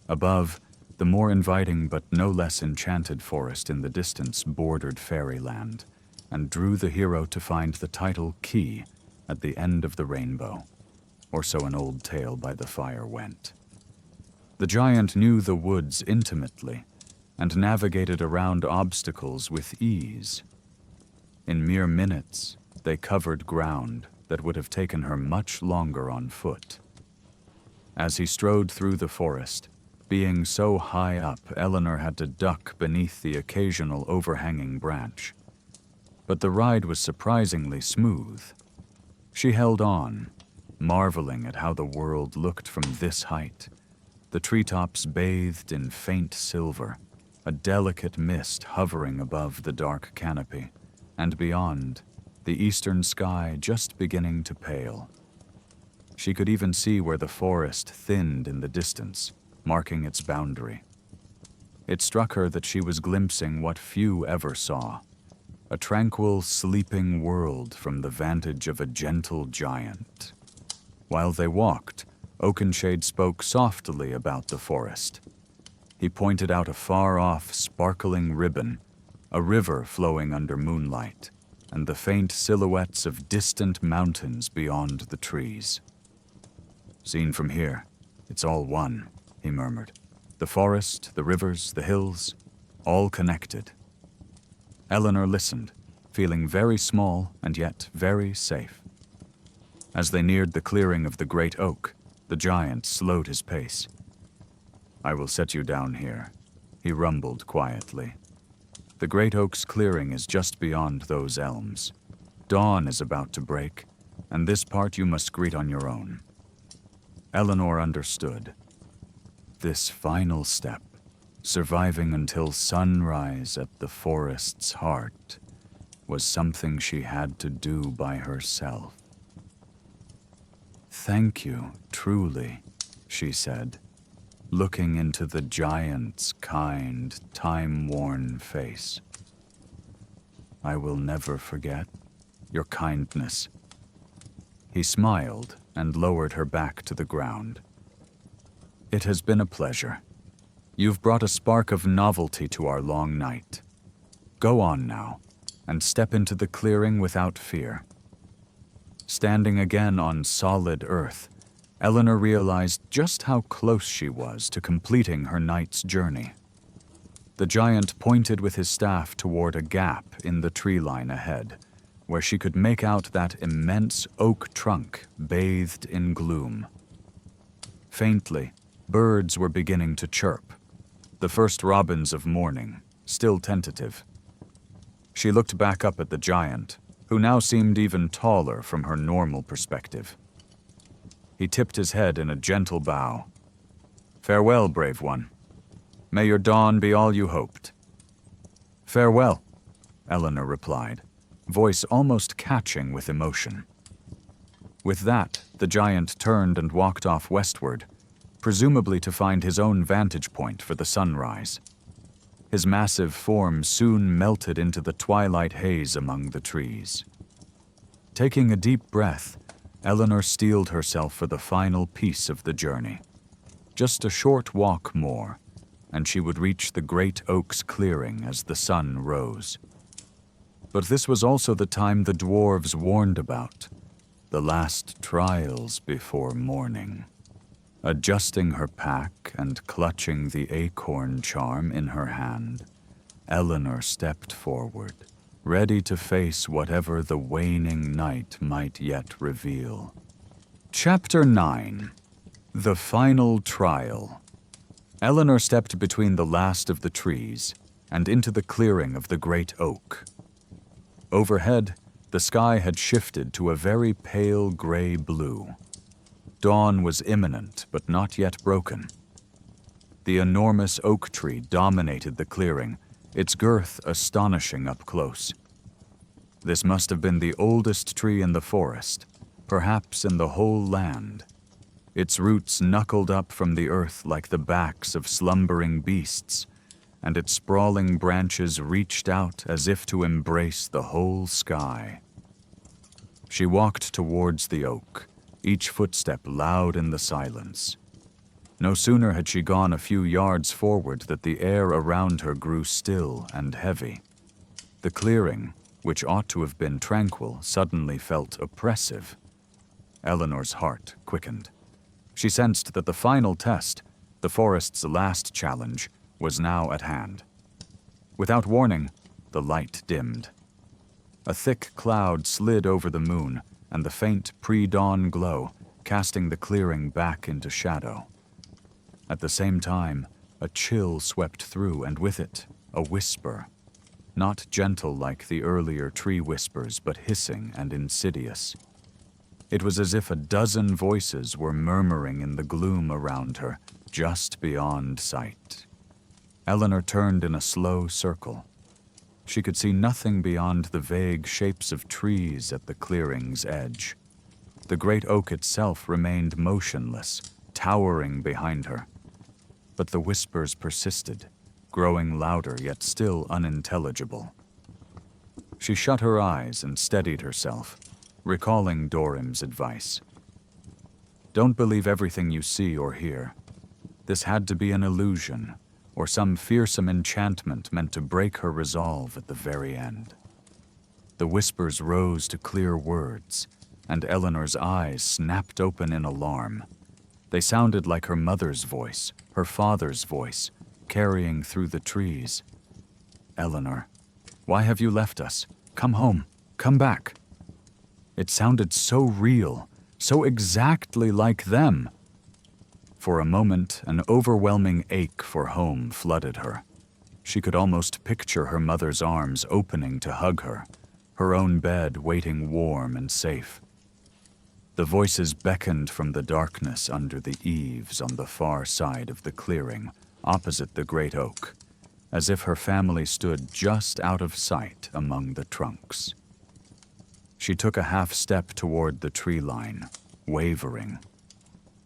Above, the more inviting but no less enchanted forest in the distance bordered fairyland and drew the hero to find the title Key at the end of the rainbow, or so an old tale by the fire went. The giant knew the woods intimately and navigated around obstacles with ease. In mere minutes, they covered ground that would have taken her much longer on foot. As he strode through the forest, being so high up, Eleanor had to duck beneath the occasional overhanging branch. But the ride was surprisingly smooth. She held on, marveling at how the world looked from this height, the treetops bathed in faint silver, a delicate mist hovering above the dark canopy, and beyond, the eastern sky just beginning to pale. She could even see where the forest thinned in the distance, marking its boundary. It struck her that she was glimpsing what few ever saw, a tranquil, sleeping world from the vantage of a gentle giant. While they walked, Oakenshade spoke softly about the forest. He pointed out a far-off, sparkling ribbon, a river flowing under moonlight, and the faint silhouettes of distant mountains beyond the trees. "Seen from here, it's all one," he murmured. "The forest, the rivers, the hills, all connected." Eleanor listened, feeling very small and yet very safe. As they neared the clearing of the great oak, the giant slowed his pace. "I will set you down here," he rumbled quietly. "The great oak's clearing is just beyond those elms. Dawn is about to break, and this part you must greet on your own." Eleanor understood. This final step, surviving until sunrise at the forest's heart, was something she had to do by herself. "Thank you, truly," she said, looking into the giant's kind, time-worn face. "I will never forget your kindness." He smiled and lowered her back to the ground. "It has been a pleasure. You've brought a spark of novelty to our long night. Go on now, and step into the clearing without fear." Standing again on solid earth, Eleanor realized just how close she was to completing her night's journey. The giant pointed with his staff toward a gap in the tree line ahead, where she could make out that immense oak trunk bathed in gloom. Faintly, birds were beginning to chirp, the first robins of morning, still tentative. She looked back up at the giant, who now seemed even taller from her normal perspective. He tipped his head in a gentle bow. "Farewell, brave one. May your dawn be all you hoped." "Farewell," Eleanor replied, voice almost catching with emotion. With that, the giant turned and walked off westward, presumably to find his own vantage point for the sunrise. His massive form soon melted into the twilight haze among the trees. Taking a deep breath, Eleanor steeled herself for the final piece of the journey. Just a short walk more, and she would reach the great oak's clearing as the sun rose. But this was also the time the dwarves warned about, the last trials before morning. Adjusting her pack and clutching the acorn charm in her hand, Eleanor stepped forward, ready to face whatever the waning night might yet reveal. Chapter 9. The Final Trial. Eleanor stepped between the last of the trees and into the clearing of the great oak. Overhead, the sky had shifted to a very pale gray blue. Dawn was imminent, but not yet broken. The enormous oak tree dominated the clearing, its girth astonishing up close. This must have been the oldest tree in the forest, perhaps in the whole land. Its roots knuckled up from the earth like the backs of slumbering beasts, and its sprawling branches reached out as if to embrace the whole sky. She walked towards the oak, each footstep loud in the silence. No sooner had she gone a few yards forward that the air around her grew still and heavy. The clearing, which ought to have been tranquil, suddenly felt oppressive. Eleanor's heart quickened. She sensed that the final test, the forest's last challenge, was now at hand. Without warning, the light dimmed. A thick cloud slid over the moon, and the faint pre-dawn glow, casting the clearing back into shadow. At the same time, a chill swept through, and with it, a whisper. Not gentle like the earlier tree whispers, but hissing and insidious. It was as if a dozen voices were murmuring in the gloom around her, just beyond sight. Eleanor turned in a slow circle. She could see nothing beyond the vague shapes of trees at the clearing's edge. The great oak itself remained motionless, towering behind her. But the whispers persisted, growing louder yet still unintelligible. She shut her eyes and steadied herself, recalling Dorim's advice. Don't believe everything you see or hear. This had to be an illusion, or some fearsome enchantment meant to break her resolve at the very end. The whispers rose to clear words, and Eleanor's eyes snapped open in alarm. They sounded like her mother's voice, her father's voice, carrying through the trees. Eleanor, why have you left us? Come home. Come back. It sounded so real, so exactly like them. For a moment, an overwhelming ache for home flooded her. She could almost picture her mother's arms opening to hug her, her own bed waiting warm and safe. The voices beckoned from the darkness under the eaves on the far side of the clearing, opposite the great oak, as if her family stood just out of sight among the trunks. She took a half step toward the tree line, wavering.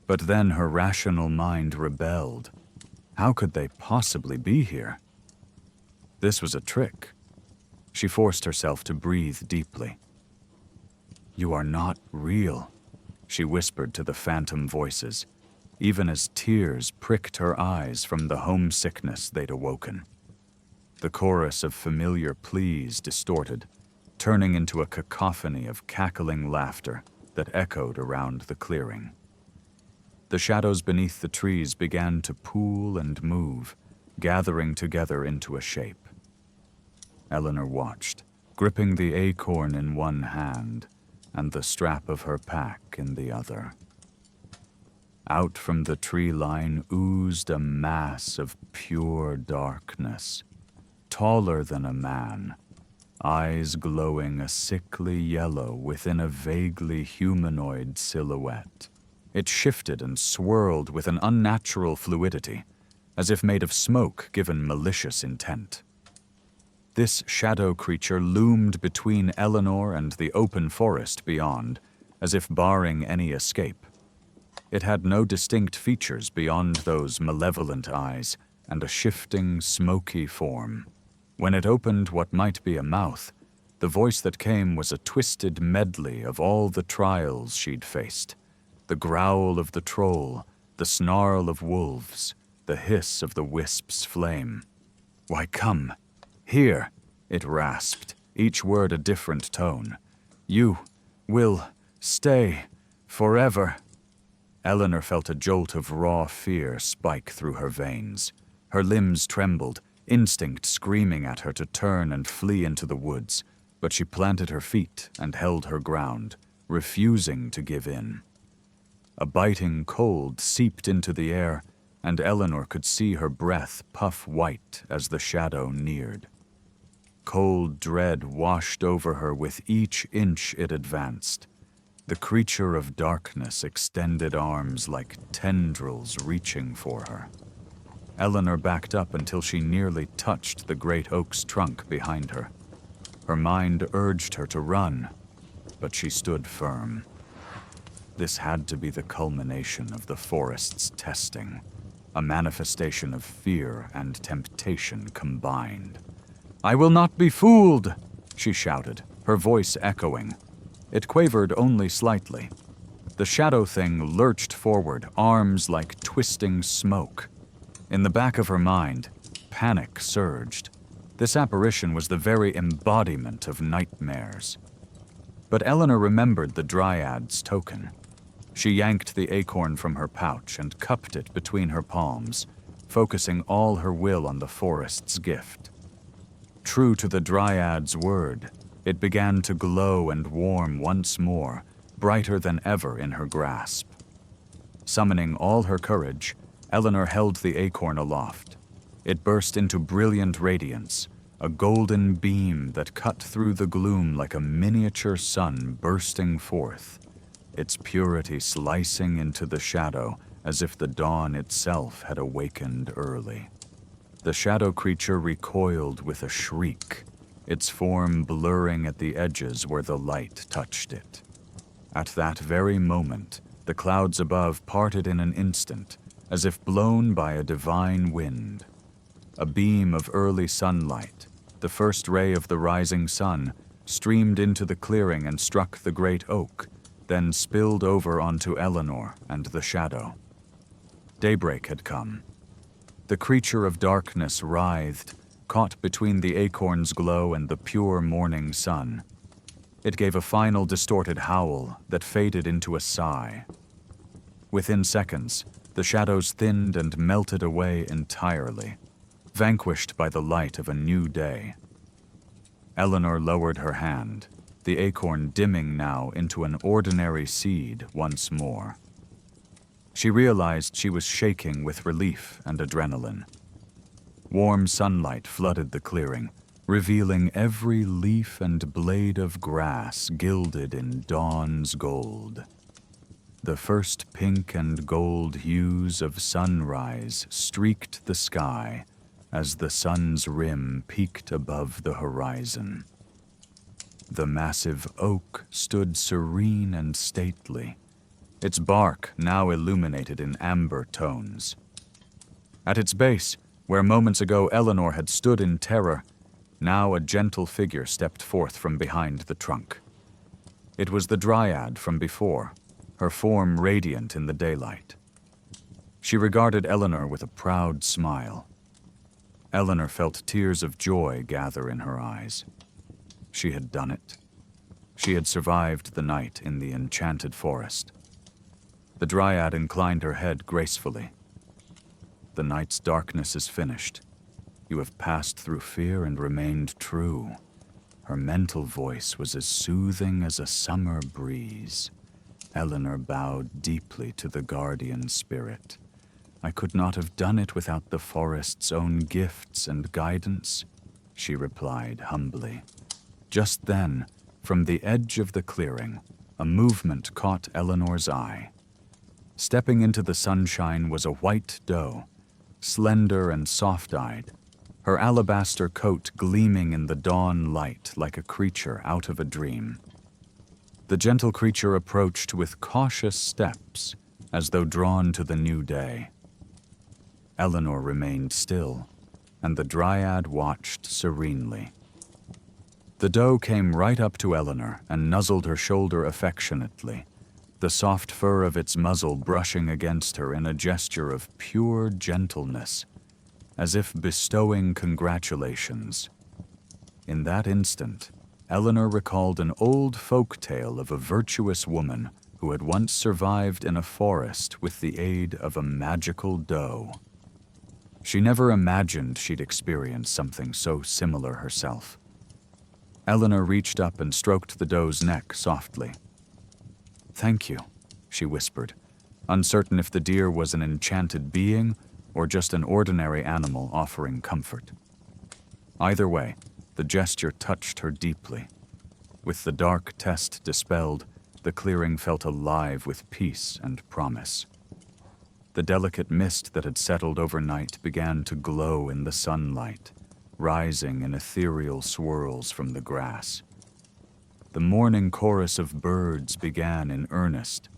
But then her rational mind rebelled. How could they possibly be here? This was a trick. She forced herself to breathe deeply. You are not real, she whispered to the phantom voices, even as tears pricked her eyes from the homesickness they'd awoken. The chorus of familiar pleas distorted, turning into a cacophony of cackling laughter that echoed around the clearing. The shadows beneath the trees began to pool and move, gathering together into a shape. Eleanor watched, gripping the acorn in one hand and the strap of her pack in the other. Out from the tree line oozed a mass of pure darkness, taller than a man, eyes glowing a sickly yellow within a vaguely humanoid silhouette. It shifted and swirled with an unnatural fluidity, as if made of smoke given malicious intent. This shadow creature loomed between Eleanor and the open forest beyond, as if barring any escape. It had no distinct features beyond those malevolent eyes and a shifting, smoky form. When it opened what might be a mouth, the voice that came was a twisted medley of all the trials she'd faced. The growl of the troll, the snarl of wolves, the hiss of the wisp's flame. "Why, come, here," it rasped, each word a different tone. "You will stay forever." Eleanor felt a jolt of raw fear spike through her veins. Her limbs trembled, instinct screaming at her to turn and flee into the woods, but she planted her feet and held her ground, refusing to give in. A biting cold seeped into the air, and Eleanor could see her breath puff white as the shadow neared. Cold dread washed over her with each inch it advanced. The creature of darkness extended arms like tendrils reaching for her. Eleanor backed up until she nearly touched the great oak's trunk behind her. Her mind urged her to run, but she stood firm. This had to be the culmination of the forest's testing, a manifestation of fear and temptation combined. "I will not be fooled," she shouted, her voice echoing. It quavered only slightly. The shadow thing lurched forward, arms like twisting smoke. In the back of her mind, panic surged. This apparition was the very embodiment of nightmares. But Eleanor remembered the dryad's token. She yanked the acorn from her pouch and cupped it between her palms, focusing all her will on the forest's gift. True to the dryad's word, it began to glow and warm once more, brighter than ever in her grasp. Summoning all her courage, Eleanor held the acorn aloft. It burst into brilliant radiance, a golden beam that cut through the gloom like a miniature sun bursting forth, its purity slicing into the shadow as if the dawn itself had awakened early. The shadow creature recoiled with a shriek, its form blurring at the edges where the light touched it. At that very moment, the clouds above parted in an instant, as if blown by a divine wind. A beam of early sunlight, the first ray of the rising sun, streamed into the clearing and struck the great oak, then spilled over onto Eleanor and the shadow. Daybreak had come. The creature of darkness writhed, caught between the acorn's glow and the pure morning sun. It gave a final distorted howl that faded into a sigh. Within seconds, the shadows thinned and melted away entirely, vanquished by the light of a new day. Eleanor lowered her hand, the acorn dimming now into an ordinary seed once more. She realized she was shaking with relief and adrenaline. Warm sunlight flooded the clearing, revealing every leaf and blade of grass gilded in dawn's gold. The first pink and gold hues of sunrise streaked the sky as the sun's rim peaked above the horizon. The massive oak stood serene and stately, its bark now illuminated in amber tones. At its base, where moments ago Eleanor had stood in terror, now a gentle figure stepped forth from behind the trunk. It was the dryad from before, her form radiant in the daylight. She regarded Eleanor with a proud smile. Eleanor felt tears of joy gather in her eyes. She had done it. She had survived the night in the enchanted forest. The dryad inclined her head gracefully. "The night's darkness is finished. You have passed through fear and remained true." Her mental voice was as soothing as a summer breeze. Eleanor bowed deeply to the guardian spirit. "I could not have done it without the forest's own gifts and guidance," she replied humbly. Just then, from the edge of the clearing, a movement caught Eleanor's eye. Stepping into the sunshine was a white doe, slender and soft-eyed, her alabaster coat gleaming in the dawn light like a creature out of a dream. The gentle creature approached with cautious steps, as though drawn to the new day. Eleanor remained still, and the dryad watched serenely. The doe came right up to Eleanor and nuzzled her shoulder affectionately, the soft fur of its muzzle brushing against her in a gesture of pure gentleness, as if bestowing congratulations. In that instant, Eleanor recalled an old folk tale of a virtuous woman who had once survived in a forest with the aid of a magical doe. She never imagined she'd experience something so similar herself. Eleanor reached up and stroked the doe's neck softly. "Thank you," she whispered, uncertain if the deer was an enchanted being or just an ordinary animal offering comfort. Either way, the gesture touched her deeply. With the dark test dispelled, the clearing felt alive with peace and promise. The delicate mist that had settled overnight began to glow in the sunlight, rising in ethereal swirls from the grass. The morning chorus of birds began in earnest,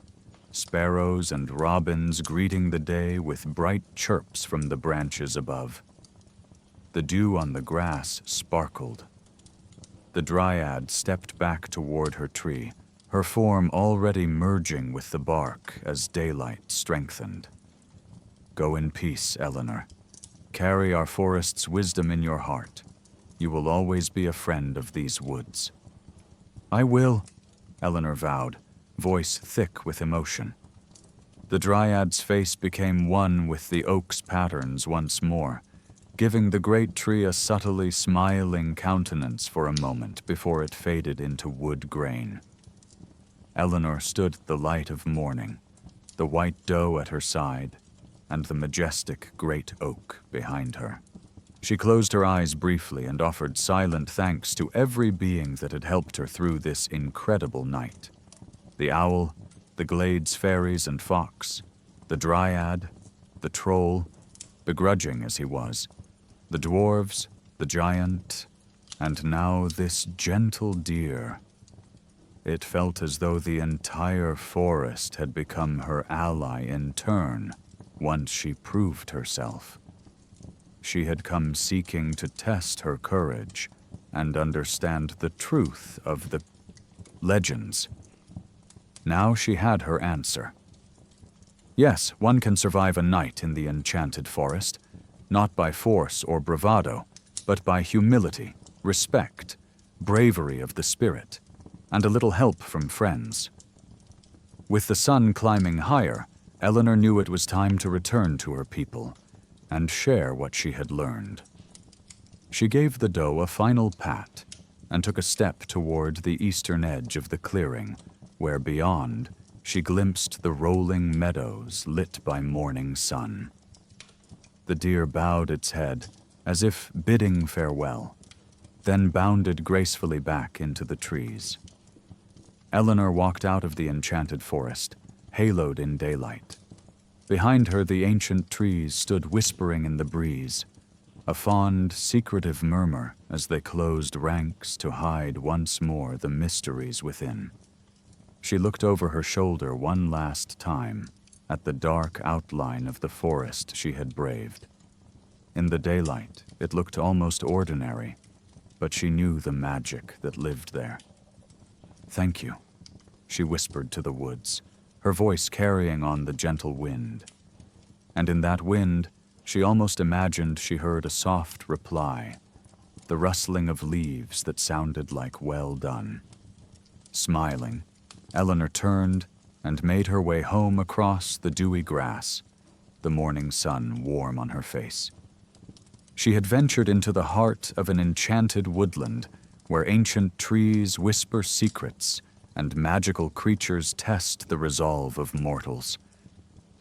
sparrows and robins greeting the day with bright chirps from the branches above. The dew on the grass sparkled. The dryad stepped back toward her tree, her form already merging with the bark as daylight strengthened. "Go in peace, Eleanor. Carry our forest's wisdom in your heart. You will always be a friend of these woods." "I will," Eleanor vowed, voice thick with emotion. The dryad's face became one with the oak's patterns once more, giving the great tree a subtly smiling countenance for a moment before it faded into wood grain. Eleanor stood at the light of morning, the white doe at her side, and the majestic great oak behind her. She closed her eyes briefly and offered silent thanks to every being that had helped her through this incredible night. The owl, the glade's fairies and fox, the dryad, the troll, begrudging as he was, the dwarves, the giant, and now this gentle deer. It felt as though the entire forest had become her ally in turn once she proved herself. She had come seeking to test her courage and understand the truth of the legends. Now she had her answer. Yes, one can survive a night in the enchanted forest, not by force or bravado, but by humility, respect, bravery of the spirit, and a little help from friends. With the sun climbing higher, Eleanor knew it was time to return to her people and share what she had learned. She gave the doe a final pat and took a step toward the eastern edge of the clearing, where beyond she glimpsed the rolling meadows lit by morning sun. The deer bowed its head as if bidding farewell, then bounded gracefully back into the trees. Eleanor walked out of the enchanted forest, haloed in daylight. Behind her, the ancient trees stood whispering in the breeze, a fond, secretive murmur as they closed ranks to hide once more the mysteries within. She looked over her shoulder one last time at the dark outline of the forest she had braved. In the daylight, it looked almost ordinary, but she knew the magic that lived there. "Thank you," she whispered to the woods, her voice carrying on the gentle wind. And in that wind, she almost imagined she heard a soft reply, the rustling of leaves that sounded like well done. Smiling, Eleanor turned and made her way home across the dewy grass, the morning sun warm on her face. She had ventured into the heart of an enchanted woodland where ancient trees whisper secrets and magical creatures test the resolve of mortals.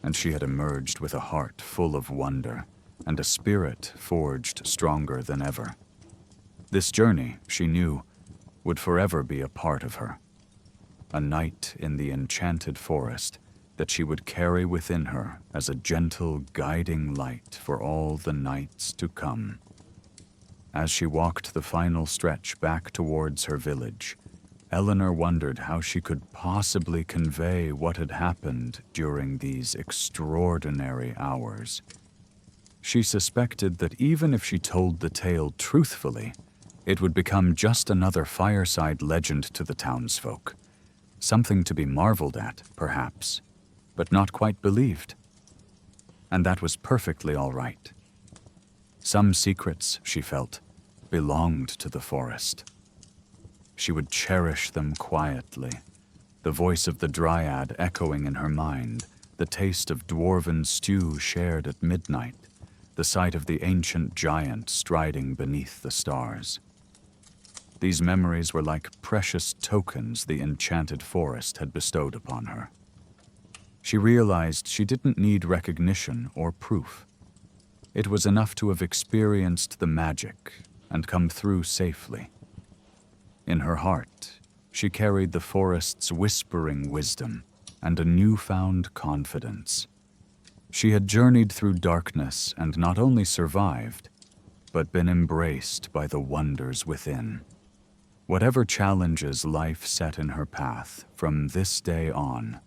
And she had emerged with a heart full of wonder and a spirit forged stronger than ever. This journey, she knew, would forever be a part of her. A night in the enchanted forest that she would carry within her as a gentle guiding light for all the nights to come. As she walked the final stretch back towards her village, Eleanor wondered how she could possibly convey what had happened during these extraordinary hours. She suspected that even if she told the tale truthfully, it would become just another fireside legend to the townsfolk. Something to be marveled at, perhaps, but not quite believed. And that was perfectly all right. Some secrets, she felt, belonged to the forest. She would cherish them quietly, the voice of the dryad echoing in her mind, the taste of dwarven stew shared at midnight, the sight of the ancient giant striding beneath the stars. These memories were like precious tokens the enchanted forest had bestowed upon her. She realized she didn't need recognition or proof. It was enough to have experienced the magic and come through safely. In her heart, she carried the forest's whispering wisdom and a newfound confidence. She had journeyed through darkness and not only survived, but been embraced by the wonders within. Whatever challenges life set in her path from this day on,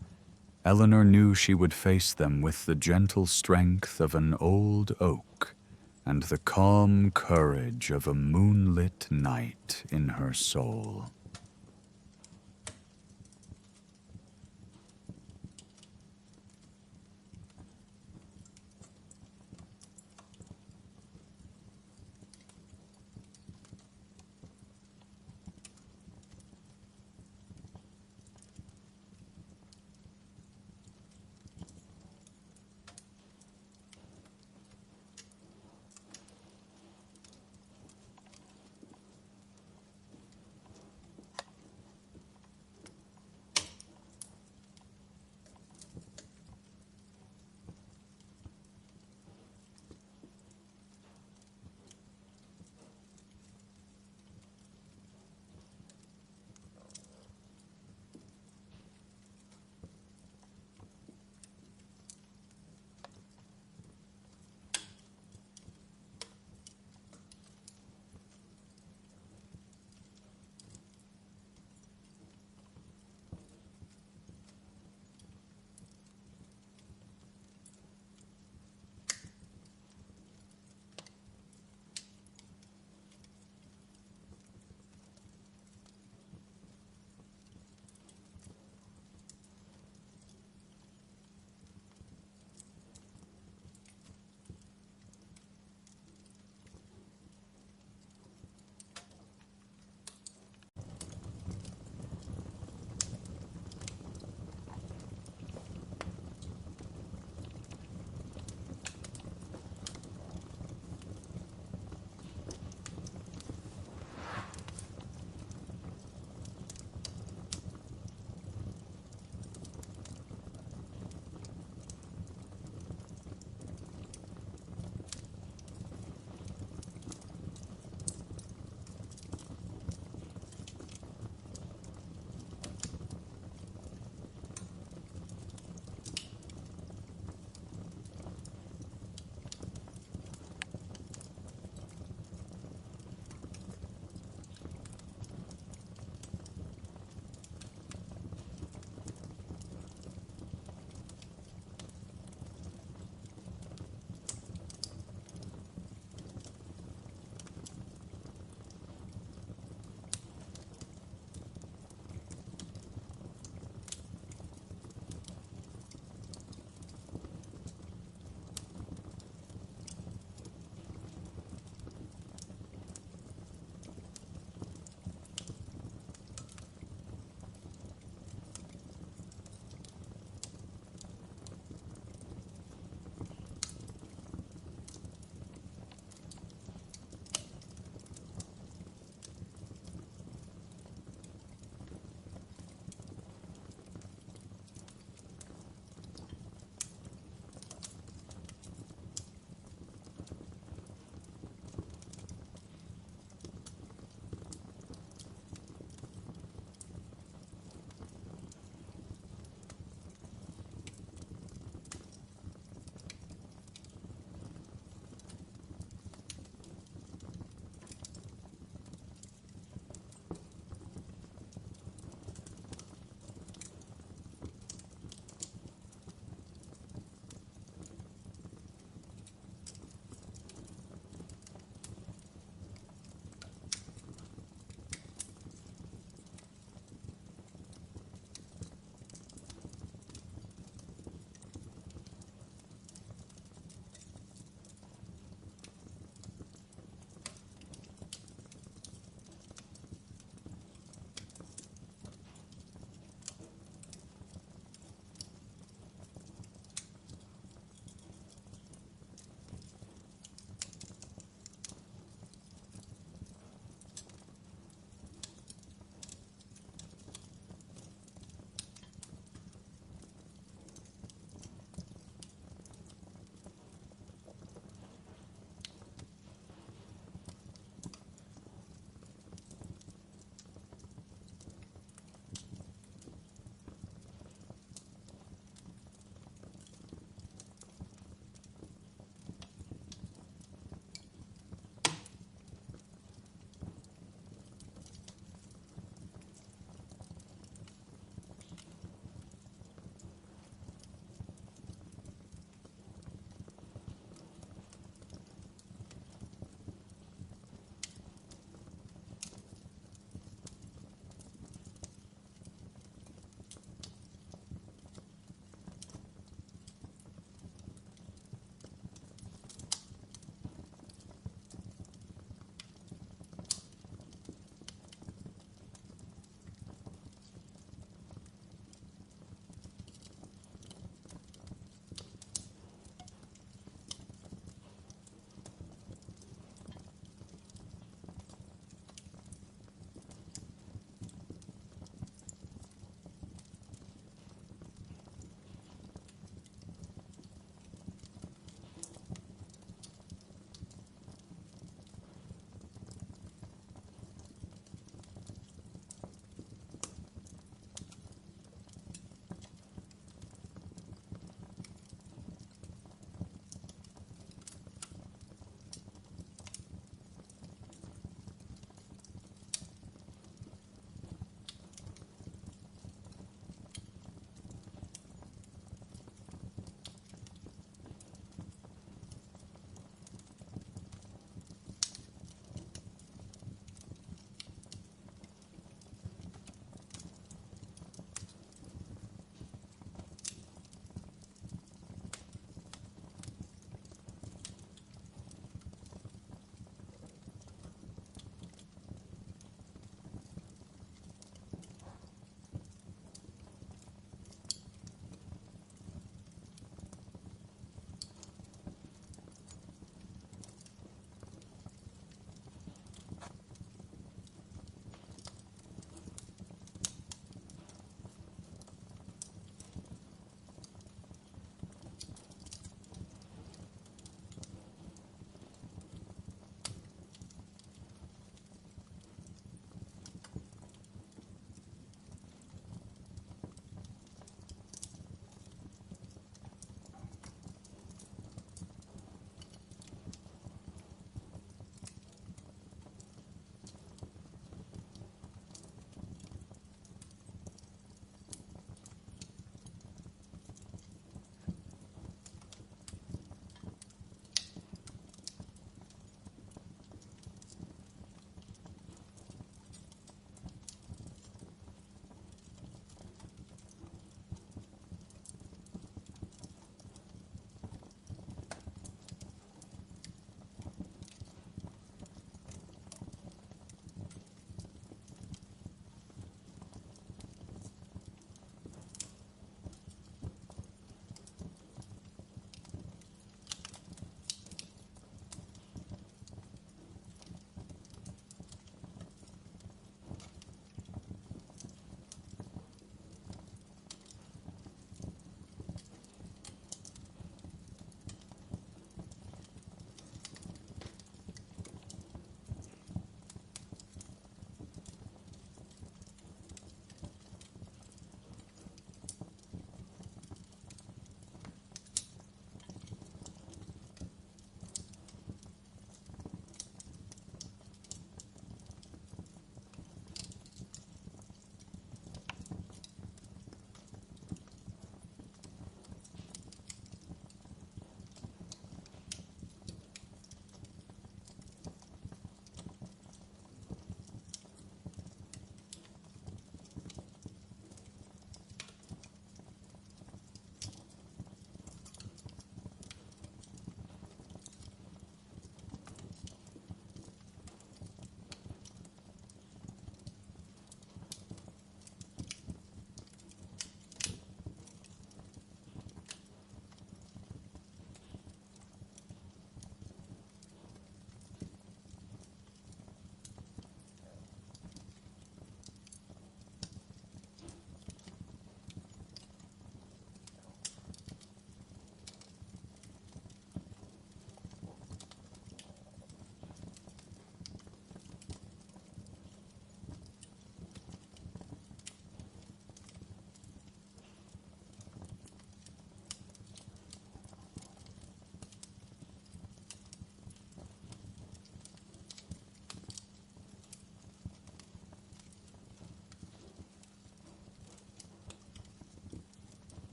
Eleanor knew she would face them with the gentle strength of an old oak and the calm courage of a moonlit night in her soul.